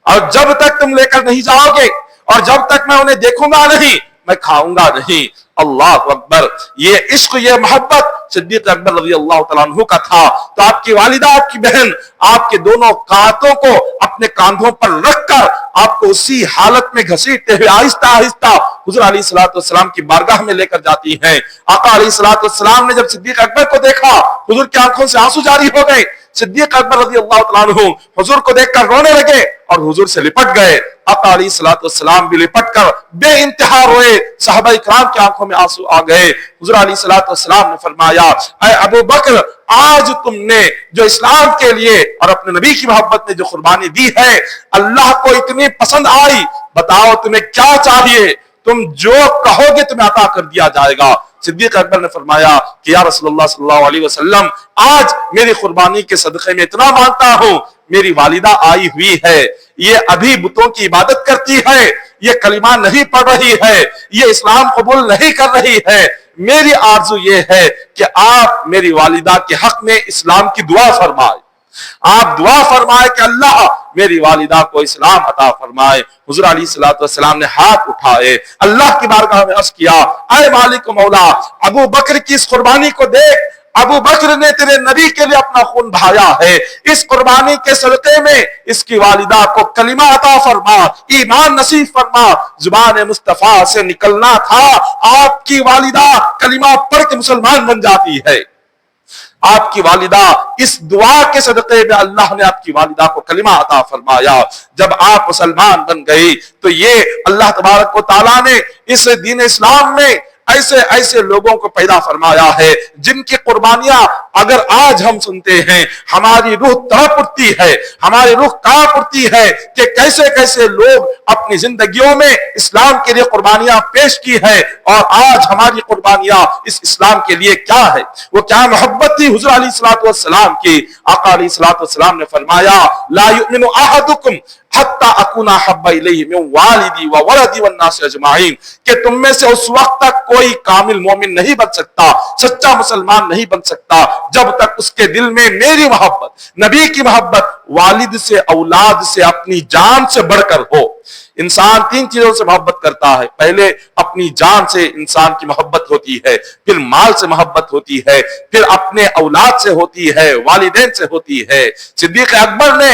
اور جب تک تم لے کر نہیں جاؤ گے اور جب تک میں انہیں دیکھوں گا نہیں میں کھاؤں گا نہیں۔ اللہ اکبر، یہ عشق یہ محبت صدیق اکبر رضی اللہ تعالیٰ عنہ کا تھا۔ تو آپ کی والدہ آپ کی بہن آپ کے دونوں ہاتھوں کو اپنے کاندھوں پر رکھ کر آپ کو اسی حالت میں گھسیٹتے ہوئے آہستہ آہستہ حضور علیہ الصلوۃ والسلام کی بارگاہ میں لے کر جاتی ہیں۔ آقا علیہ الصلوۃ والسلام نے جب صدیق اکبر کو دیکھا حضور کی آنکھوں سے آنسو جاری ہو گئے، صدیق اکبر رضی اللہ تعالیٰ عنہ حضور کو دیکھ کر رونے لگے اور حضور سے لپٹ گئے۔ آقا علیہ الصلوۃ والسلام بھی لپٹ کر بے انتہا روئے، صحابہ کرام کی آنکھوں میں آنسو آ گئے۔ حضور علیہ الصلوۃ والسلام نے فرمایا اے ابو بکر آج تم نے جو اسلام کے لیے اور اپنے نبی کی محبت میں جو قربانی دی ہے اللہ کو اتنی پسند آئی، بتاؤ تمہیں کیا چاہیے، تم جو کہو گے تمہیں عطا کر دیا جائے گا۔ صدیق اکبر نے فرمایا کہ یا رسول اللہ صلی اللہ علیہ وسلم آج میری قربانی کے صدقے میں اتنا مانتا ہوں، میری والدہ آئی ہوئی ہے، یہ ابھی بتوں کی عبادت کرتی ہے، یہ کلمہ نہیں پڑھ رہی ہے، یہ اسلام قبول نہیں کر رہی ہے، میری آرزو یہ ہے کہ آپ میری والدہ کے حق میں اسلام کی دعا فرمائے، آپ دعا فرمائے کہ اللہ میری والدہ کو اسلام عطا فرمائے۔ حضور علیہ الصلوۃ والسلام نے ہاتھ اٹھائے، اللہ کی بارگاہ میں عرض کیا اے مالک و مولا ابو بکر کی اس قربانی کو دیکھ، ابو بکر نے تیرے نبی کے لیے اپنا خون بہایا ہے، اس قربانی کے صدقے میں اس کی والدہ کو کلمہ عطا فرما، ایمان نصیب فرما۔ زبان مصطفیٰ سے نکلنا تھا آپ کی والدہ کلمہ پڑھ کے مسلمان بن جاتی ہے۔ آپ کی والدہ اس دعا کے صدقے میں اللہ نے آپ کی والدہ کو کلمہ عطا فرمایا۔ جب آپ مسلمان بن گئی تو یہ اللہ تبارک و تعالیٰ نے اس دین اسلام میں ایسے لوگوں کو پیدا فرمایا ہے جن کی قربانیاں اگر آج ہم سنتے ہیں ہماری روح تڑپ اٹھتی ہے، ہماری روح کانپ اٹھتی ہے کہ کیسے کیسے لوگ اپنی زندگیوں میں اسلام کے لیے قربانیاں پیش کی ہے، اور آج ہماری قربانیاں اس اسلام کے لیے کیا ہے، وہ کیا محبت تھی حضور علیہ الصلوۃ والسلام کی۔ آقا علیہ الصلوۃ والسلام نے فرمایا لا یؤمن احدکم حتی اکون احب الیہ من والدی وولدی والناس اجمعین، کہ تم میں سے اس وقت تک کوئی کامل مومن نہیں بن سکتا، سچا مسلمان نہیں بن سکتا جب تک اس کے دل میں میری محبت، نبی کی محبت، والد سے، اولاد سے، اپنی جان سے بڑھ کر ہو۔ انسان تین چیزوں سے محبت کرتا ہے، پہلے اپنی جان سے انسان کی محبت ہوتی ہے، پھر مال سے محبت ہوتی ہے، پھر اپنے اولاد سے ہوتی ہے، والدین سے ہوتی ہے۔ صدیق اکبر نے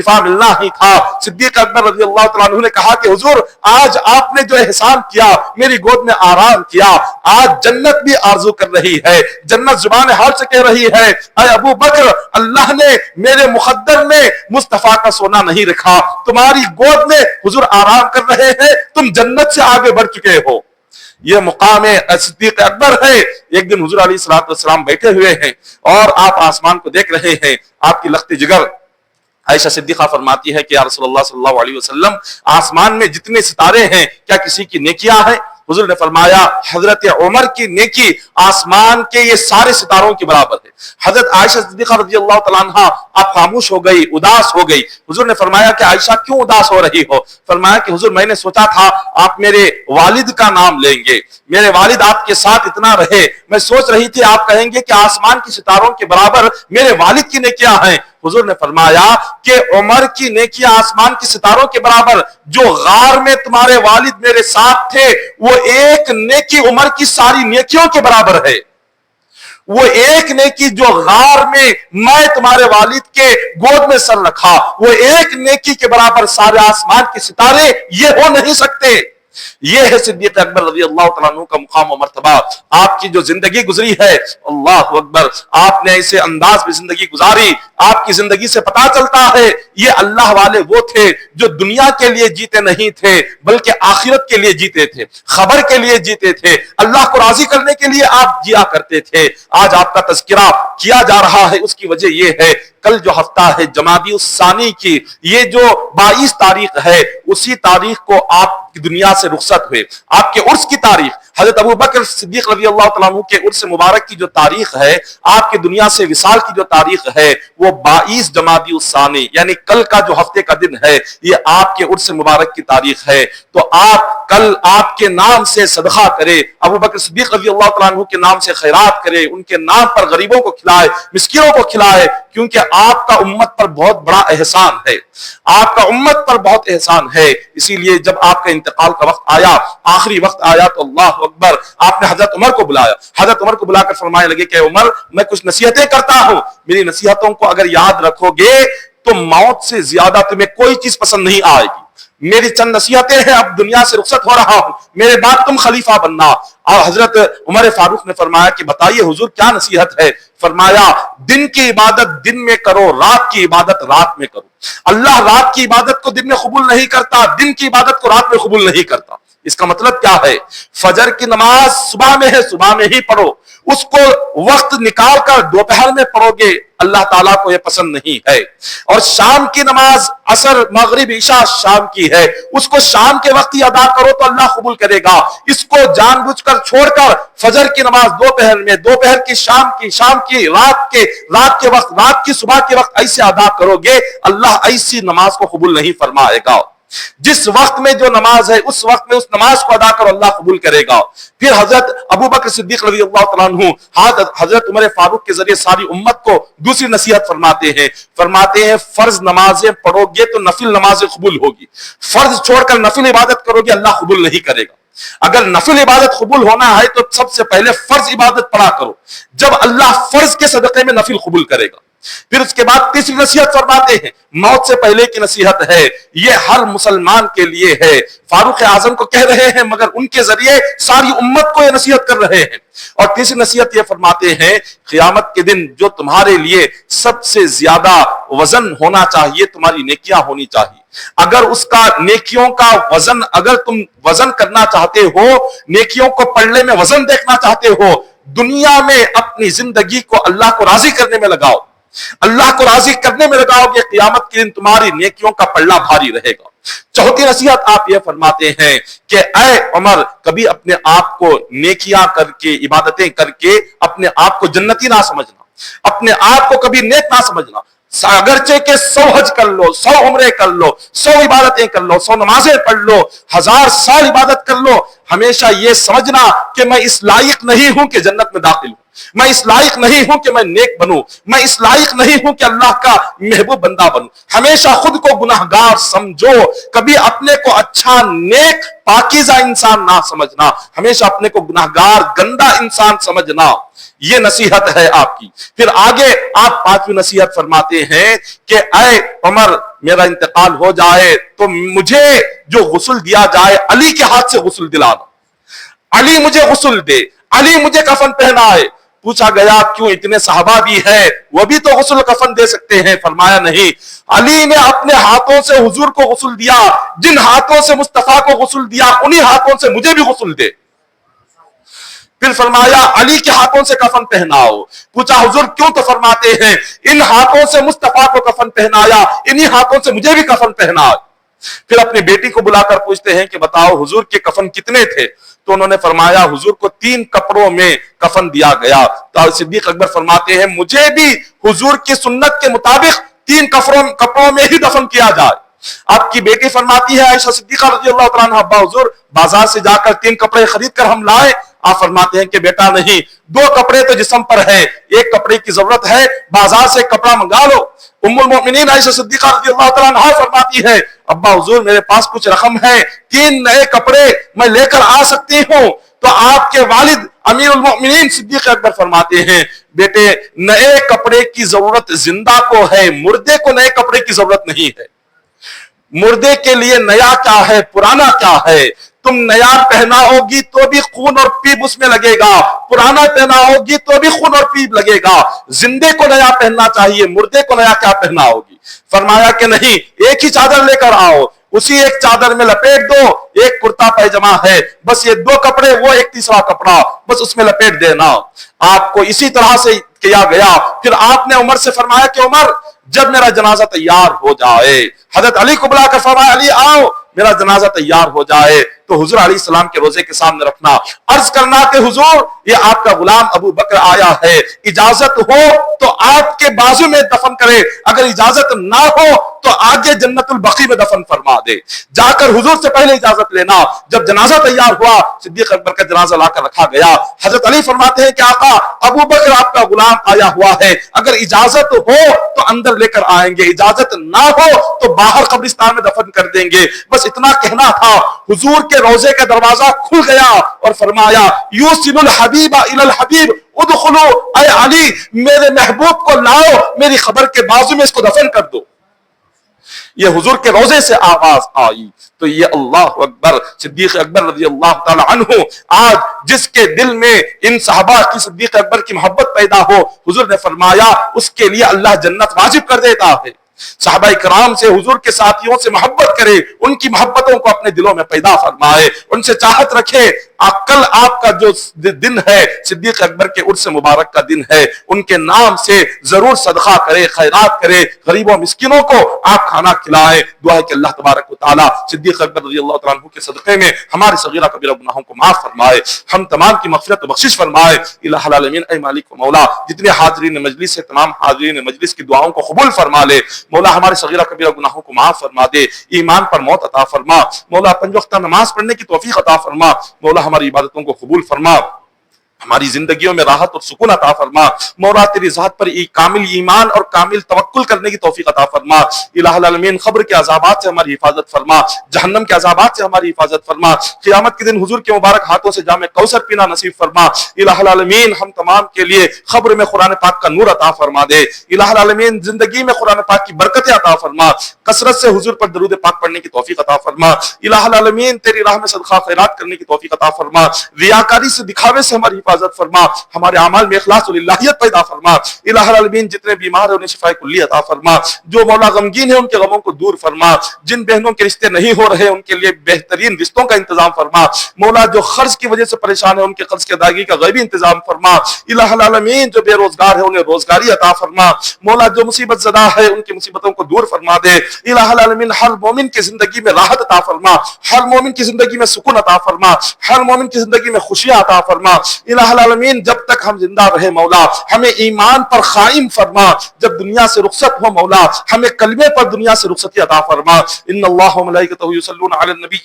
شفا ملنا ہی تھا۔ صدیق اکبر رضی اللہ تعالیٰ عنہ نے کہا کہ حضور آج آپ نے جو احسان کیا، میری گود میں آرام کیا، آج جنت بھی آرزو کر رہی ہے، جنت زبان حال سے کہہ رہی ہے اے ابو بکر اللہ نے میرے مخدر میں مصطفیٰ کا سونا نہیں رکھا، تمہاری گود میں حضور آرام کر رہے ہیں، تم جنت سے آگے بڑھ چکے ہو۔ یہ مقام صدیق اکبر ہے۔ ایک دن حضور علیہ الصلوۃ والسلام بیٹھے ہوئے ہیں اور آپ آسمان کو دیکھ رہے ہیں، آپ کی لخت جگر عائشہ صدیقہ فرماتی ہے کہ یا رسول اللہ صلی اللہ علیہ وسلم آسمان میں جتنے ستارے ہیں کیا کسی کی نیکیاں ہیں؟ حضور نے فرمایا حضرت عمر کی نیکی آسمان کے یہ سارے ستاروں کے برابر ہے۔ حضرت عائشہ صدیقہ رضی اللہ تعالیٰ عنہ آپ خاموش ہو گئی، اداس ہو گئی۔ حضور نے فرمایا کہ عائشہ کیوں اداس ہو رہی ہو؟ فرمایا کہ حضور میں نے سوچا تھا آپ میرے والد کا نام لیں گے، میرے والد آپ کے ساتھ اتنا رہے، میں سوچ رہی تھی آپ کہیں گے کہ آسمان کی ستاروں کے برابر میرے والد کی نیکیاں ہیں۔ حضور نے فرمایا کہ عمر کی نیکیاں آسمان کی ستاروں کے برابر، جو غار میں تمہارے والد میرے ساتھ تھے وہ ایک نیکی عمر کی ساری نیکیوں کے برابر ہے۔ وہ ایک نیکی جو غار میں تمہارے والد کے گود میں سر رکھا، وہ ایک نیکی کے برابر سارے آسمان کے ستارے یہ ہو نہیں سکتے۔ یہ ہے صدیق اکبر رضی اللہ تعالیٰ عنہ کا مقام و مرتبہ۔ آپ کی جو زندگی گزری ہے اللہ اکبر، آپ نے ایسے انداز میں زندگی گزاری، آپ کی زندگی سے پتا چلتا ہے یہ اللہ والے وہ تھے جو دنیا کے لیے جیتے نہیں تھے بلکہ آخرت کے لیے جیتے تھے، خبر کے لیے جیتے تھے، اللہ کو راضی کرنے کے لیے آپ جیا کرتے تھے۔ آج آپ کا تذکرہ کیا جا رہا ہے، اس کی وجہ یہ ہے کل جو ہفتہ ہے جمادی الثانی کی، یہ جو 22 تاریخ ہے اسی تاریخ کو آپ کی دنیا سے رخصت ہوئے۔ آپ کے عرس کی تاریخ، حضرت ابو بکر صدیق رضی اللہ تعالیٰ عنہ کے عرس مبارک کی جو تاریخ ہے، آپ کی دنیا سے وصال کی جو تاریخ ہے وہ 22 جمادی الثانی یعنی کل کا جو ہفتے کا دن ہے یہ آپ کے عرس مبارک کی تاریخ ہے۔ تو آپ کل آپ کے نام سے صدقہ کرے، ابو بکر صدیق رضی اللہ تعالیٰ عنہ کے نام سے خیرات کرے، ان کے نام پر غریبوں کو کھلائے، مسکینوں کو کھلائے، کیونکہ آپ کا امت پر بہت بڑا احسان ہے، آپ کا امت پر بہت احسان ہے۔ اسی لیے جب آپ کا انتقال کا وقت آیا، آخری وقت آیا تو اللہ اکبر آپ نے حضرت عمر کو بلایا، حضرت عمر کو بلا کر فرمانے لگے کہ عمر میں کچھ نصیحتیں کرتا ہوں، میری نصیحتوں کو اگر یاد رکھو گے تو موت سے زیادہ تمہیں کوئی چیز پسند نہیں آئے گی۔ میری چند نصیحتیں ہیں، اب دنیا سے رخصت ہو رہا ہوں، میرے بعد تم خلیفہ بننا۔ اور حضرت عمر فاروق نے فرمایا کہ بتائیے حضور کیا نصیحت ہے؟ فرمایا دن کی عبادت دن میں کرو، رات کی عبادت رات میں کرو۔ اللہ رات کی عبادت کو دن میں قبول نہیں کرتا، دن کی عبادت کو رات میں قبول نہیں کرتا۔ اس کا مطلب کیا ہے؟ فجر کی نماز صبح میں ہے، صبح میں ہی پڑھو، اس کو وقت نکال کر دوپہر میں پڑھو گے اللہ تعالیٰ کو یہ پسند نہیں ہے۔ اور شام کی نماز عصر مغرب عشاء شام کی ہے، اس کو شام کے وقت ہی ادا کرو تو اللہ قبول کرے گا۔ اس کو جان بوجھ کر چھوڑ کر فجر کی نماز دوپہر میں، دوپہر کی شام کی رات کے وقت، رات کی صبح کے وقت ایسے ادا کرو گے اللہ ایسی نماز کو قبول نہیں فرمائے گا۔ جس وقت میں جو نماز ہے اس وقت میں اس نماز کو ادا کرو اللہ قبول کرے گا۔ پھر حضرت ابو بکر صدیق رضی اللہ تعالیٰ عنہ حضرت عمر فاروق کے ذریعے ساری امت کو دوسری نصیحت فرماتے ہیں فرض نمازیں پڑھو گے تو نفل نمازیں قبول ہوگی، فرض چھوڑ کر نفل عبادت کرو گے اللہ قبول نہیں کرے گا۔ اگر نفل عبادت قبول ہونا ہے تو سب سے پہلے فرض عبادت پڑھا کرو، جب اللہ فرض کے صدقے میں نفل قبول کرے گا۔ پھر اس کے بعد تیسری نصیحت فرماتے ہیں، موت سے پہلے کی نصیحت ہے، یہ ہر مسلمان کے لیے ہے، فاروق اعظم کو کہہ رہے ہیں مگر ان کے ذریعے ساری امت کو یہ نصیحت کر رہے ہیں۔ اور تیسری نصیحت یہ فرماتے ہیں قیامت کے دن جو تمہارے لیے سب سے زیادہ وزن ہونا چاہیے تمہاری نیکیاں ہونی چاہیے۔ اگر اس کا نیکیوں کا وزن، اگر تم وزن کرنا چاہتے ہو، نیکیوں کو پلڑے میں وزن دیکھنا چاہتے ہو، دنیا میں اپنی زندگی کو اللہ کو راضی کرنے میں لگاؤ، اللہ کو راضی کرنے میں لگاؤ گے، قیامت کے دن تمہاری نیکیوں کا پلڑا بھاری رہے گا۔ چوتھی نصیحت آپ یہ فرماتے ہیں کہ اے عمر کبھی اپنے آپ کو نیکیاں کر کے، عبادتیں کر کے اپنے آپ کو جنتی نہ سمجھنا، اپنے آپ کو کبھی نیک نہ سمجھنا۔ اگرچہ کہ 100 حج کر لو، 100 عمرے کر لو، 100 عبادتیں کر لو، 100 نمازیں پڑھ لو، 1000 سال عبادت کر لو، ہمیشہ یہ سمجھنا کہ میں اس لائق نہیں ہوں کہ جنت میں داخل ہوں۔ میں اس لائق نہیں ہوں کہ میں نیک بنوں, میں اس لائق نہیں ہوں کہ اللہ کا محبوب بندہ بنوں. ہمیشہ خود کو گناہگار سمجھو, کبھی اپنے کو اچھا نیک پاکیزہ انسان نہ سمجھنا, ہمیشہ اپنے کو گناہگار گندا انسان سمجھنا. یہ نصیحت ہے آپ کی. پھر آگے آپ پانچویں نصیحت فرماتے ہیں کہ اے عمر, میرا انتقال ہو جائے تو مجھے جو غسل دیا جائے علی کے ہاتھ سے غسل دلا دو, علی مجھے غسل دے, علی مجھے کفن پہنائے. پوچھا گیا کیوں, اتنے صحابہ بھی ہے, وہ بھی تو غسل کفن دے سکتے ہیں. فرمایا نہیں, علی نے اپنے ہاتھوں سے حضور کو غسل دیا, جن ہاتھوں سے مصطفیٰ کو غسل دیا انہی ہاتھوں سے مجھے بھی غسل دے. پھر فرمایا علی کے ہاتھوں سے کفن پہناؤ. پوچھا حضور کیوں, تو فرماتے ہیں ان ہاتھوں سے مصطفیٰ کو کفن پہنایا, انہی ہاتھوں سے مجھے بھی کفن پہنا. پھر اپنی بیٹی کو بلا کر پوچھتے ہیں کہ بتاؤ حضور کے کفن کتنے تھے, تو انہوں نے فرمایا حضور کو 3 کپڑوں میں کفن دیا گیا. تو صدیق اکبر فرماتے ہیں مجھے بھی حضور کی سنت کے مطابق 3 کپڑوں میں ہی دفن کیا جائے. آپ کی بیٹی فرماتی ہے عائشہ صدیقہ رضی اللہ تعالیٰ عنہ, ابا حضور بازار سے جا کر 3 کپڑے خرید کر ہم لائے. آپ فرماتے ہیں کہ بیٹا نہیں, 2 کپڑے تو جسم پر ہے, 1 کپڑے کی ضرورت ہے, بازار سے کپڑا منگا لو. ام المؤمنین عائشہ صدیقہ رضی اللہ تعالیٰ عنہ فرماتی ہے ابا حضور میرے پاس کچھ رقم ہے, 3 نئے کپڑے میں لے کر آ سکتی ہوں. تو آپ کے والد امیر المؤمنین صدیق اکبر فرماتے ہیں بیٹے نئے کپڑے کی ضرورت زندہ کو ہے, مردے کو نئے کپڑے کی ضرورت نہیں ہے. مردے کے لیے نیا کیا ہے, پرانا کیا ہے. تم نیا پہنا ہوگی تو بھی خون اور پیپ اس میں لگے گا, پرانا پہنا ہوگی تو بھی خون اور پیپ لگے گا. زندے کو نیا پہننا چاہیے, مردے کو نیا کیا پہنا ہوگی. فرمایا کہ نہیں, ایک ہی چادر لے کر آؤ, اسی ایک چادر میں لپیٹ دو, ایک کرتا پیجامہ ہے, بس یہ 2 کپڑے, وہ ایک تیسرا کپڑا, بس اس میں لپیٹ دینا. آپ کو اسی طرح سے کیا گیا. پھر آپ نے عمر سے فرمایا کہ عمر جب میرا جنازہ تیار ہو جائے, حضرت علی کو بلا کر فرمایا علی آؤ میرا جنازہ تیار ہو جائے, تو حضور علیہ السلام کے روزے کے سامنے رکھنا, عرض کرنا کہ حضور یہ آپ کا غلام ابو بکر آیا ہے, اجازت ہو تو آپ کے بازو میں دفن کرے, اگر اجازت نہ ہو تو آگے جنت البقیع میں دفن فرما دے. جا کر حضور سے پہلے اجازت لینا. جب جنازہ تیار ہوا, صدیق اکبر کا جنازہ لا کر رکھا گیا. حضرت علی فرماتے ہیں کہ آقا ابو بکر آپ کا غلام آیا ہوا ہے, اگر اجازت ہو تو اندر لے کر آئیں گے, اجازت نہ ہو تو باہر قبرستان میں دفن کر دیں گے. بس اتنا کہنا تھا. حضور کے روزے کا دروازہ کھل گیا اور فرمایا یوسل الحبیب الی الحبیب ادخلوا, اے علی میرے محبوب کو لاؤ, میری خبر کے بازو میں اس کو دفن کر دو. یہ حضور کے روزے سے آواز آئی. تو یہ اللہ اکبر, صدیق اکبر رضی اللہ تعالی عنہ, آج جس کے دل میں ان صحابہ کی صدیق اکبر کی محبت پیدا ہو, حضور نے فرمایا اس کے لیے اللہ جنت واجب کر دیتا ہے. صحابہ کرام سے, حضور کے ساتھیوں سے محبت کرے, ان کی محبتوں کو اپنے دلوں میں پیدا فرمائے, ان سے چاہت رکھے. کل آپ کا جو دن ہے صدیق اکبر کے عرس مبارک کا دن ہے, ان کے نام سے ضرور صدقہ کرے, خیرات کرے, غریبوں مسکینوں کو آپ کھانا کھلائے. دعا ہے کہ اللہ تبارک و تعالی صدیق اکبر رضی اللہ تعالیٰ عنہ کے صدقے میں ہمارے صغیرہ کبیرہ گناہوں کو معاف فرمائے, ہم تمام کی مغفرت و بخشش فرمائے. الہ العالمین, اے مالک و مولا, جتنے حاضرین مجلس سے تمام حاضرین مجلس کی دعاؤں کو قبول فرما لے. مولا ہمارے صغیرہ کبیرہ گناہوں کو معاف فرما دے, ایمان پر موت عطا فرما. مولا 5 وقتہ نماز پڑھنے کی توفیق عطا فرما. مولا ہماری عبادتوں کو قبول فرما, ہماری زندگیوں میں راحت اور سکون عطا فرما. مولا تیری ذات پر کامل ایمان اور کامل توکل کرنے کی توفیق عطا فرما. الہ العالمین, قبر کے عذابات سے ہماری حفاظت فرما, جہنم کے عذابات سے ہماری حفاظت فرما. قیامت کے دن حضور کے مبارک ہاتھوں سے جام کوثر پینا نصیب فرما. الہ العالمین, ہم تمام کے لیے قبر میں قرآن پاک کا نور عطا فرما دے. الہ العالمین, زندگی میں قرآن پاک کی برکتیں عطا فرما, کثرت سے حضور پر درود پاک پڑھنے کی توفیق عطا فرما. الہ العالمین, تیری راہ میں صدقہ خیرات کرنے کی توفیق عطا فرما. ریاکاری سے, دکھاوے سے ہماری حفاظت فرما, ہمارے اعمال میں اخلاص و للہیت پیدا فرما. الہ العالمین, جتنے بیمار ہیں انہیں شفاء کلی عطا فرما, جو مولا غمگین ہیں ان کے غموں کو دور فرما, جن بہنوں کے رشتے نہیں ہو رہے ان کے لیے بہترین رشتوں کا انتظام فرما. مولا جو قرض کی وجہ سے پریشان ہیں ان کے قرض کی ادائیگی کا غیبی انتظام فرما. الہ العالمین, جو بے روزگار ہے انہیں روزگاری عطا فرما. مولا جو مصیبت زدہ ہے ان کی مصیبتوں کو دور فرما دے. الہ العالمین, ہر مومن کی زندگی میں راحت عطا فرما, ہر مومن کی زندگی میں سکون عطا فرما, ہر مومن کی زندگی میں خوشیاں عطا فرما. الہ الہ العالمین جب تک ہم زندہ رہے مولا ہمیں ایمان پر قائم فرما، جب دنیا سے رخصت ہو مولا ہمیں کلمے پر دنیا سے رخصتی عطا فرما۔ ان اللہ وملائکتہ یصلون علی النبی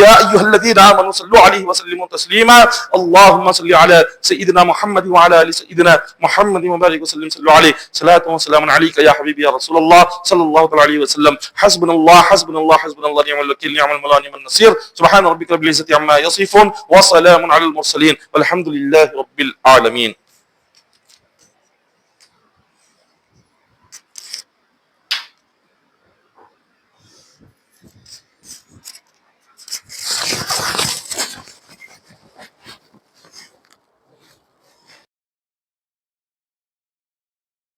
یا ایھا الذین آمنوا صلوا علیہ وسلموا تسلیما اللهم صل علی سیدنا محمد وعلی آل سیدنا محمد وبارک وسلم صلوا علیہ صلاۃ و سلام علیک یا حبیبی یا رسول اللہ صلی اللہ تعالی علیہ وسلم۔ حسبنا اللہ حسبنا اللہ حسبنا اللہ نعم الوکیل نعم المولا نعم النصیر۔ سبحان ربک رب العزة عما یصفون وسلام علی المرسلین والحمد للہ رب العالمین۔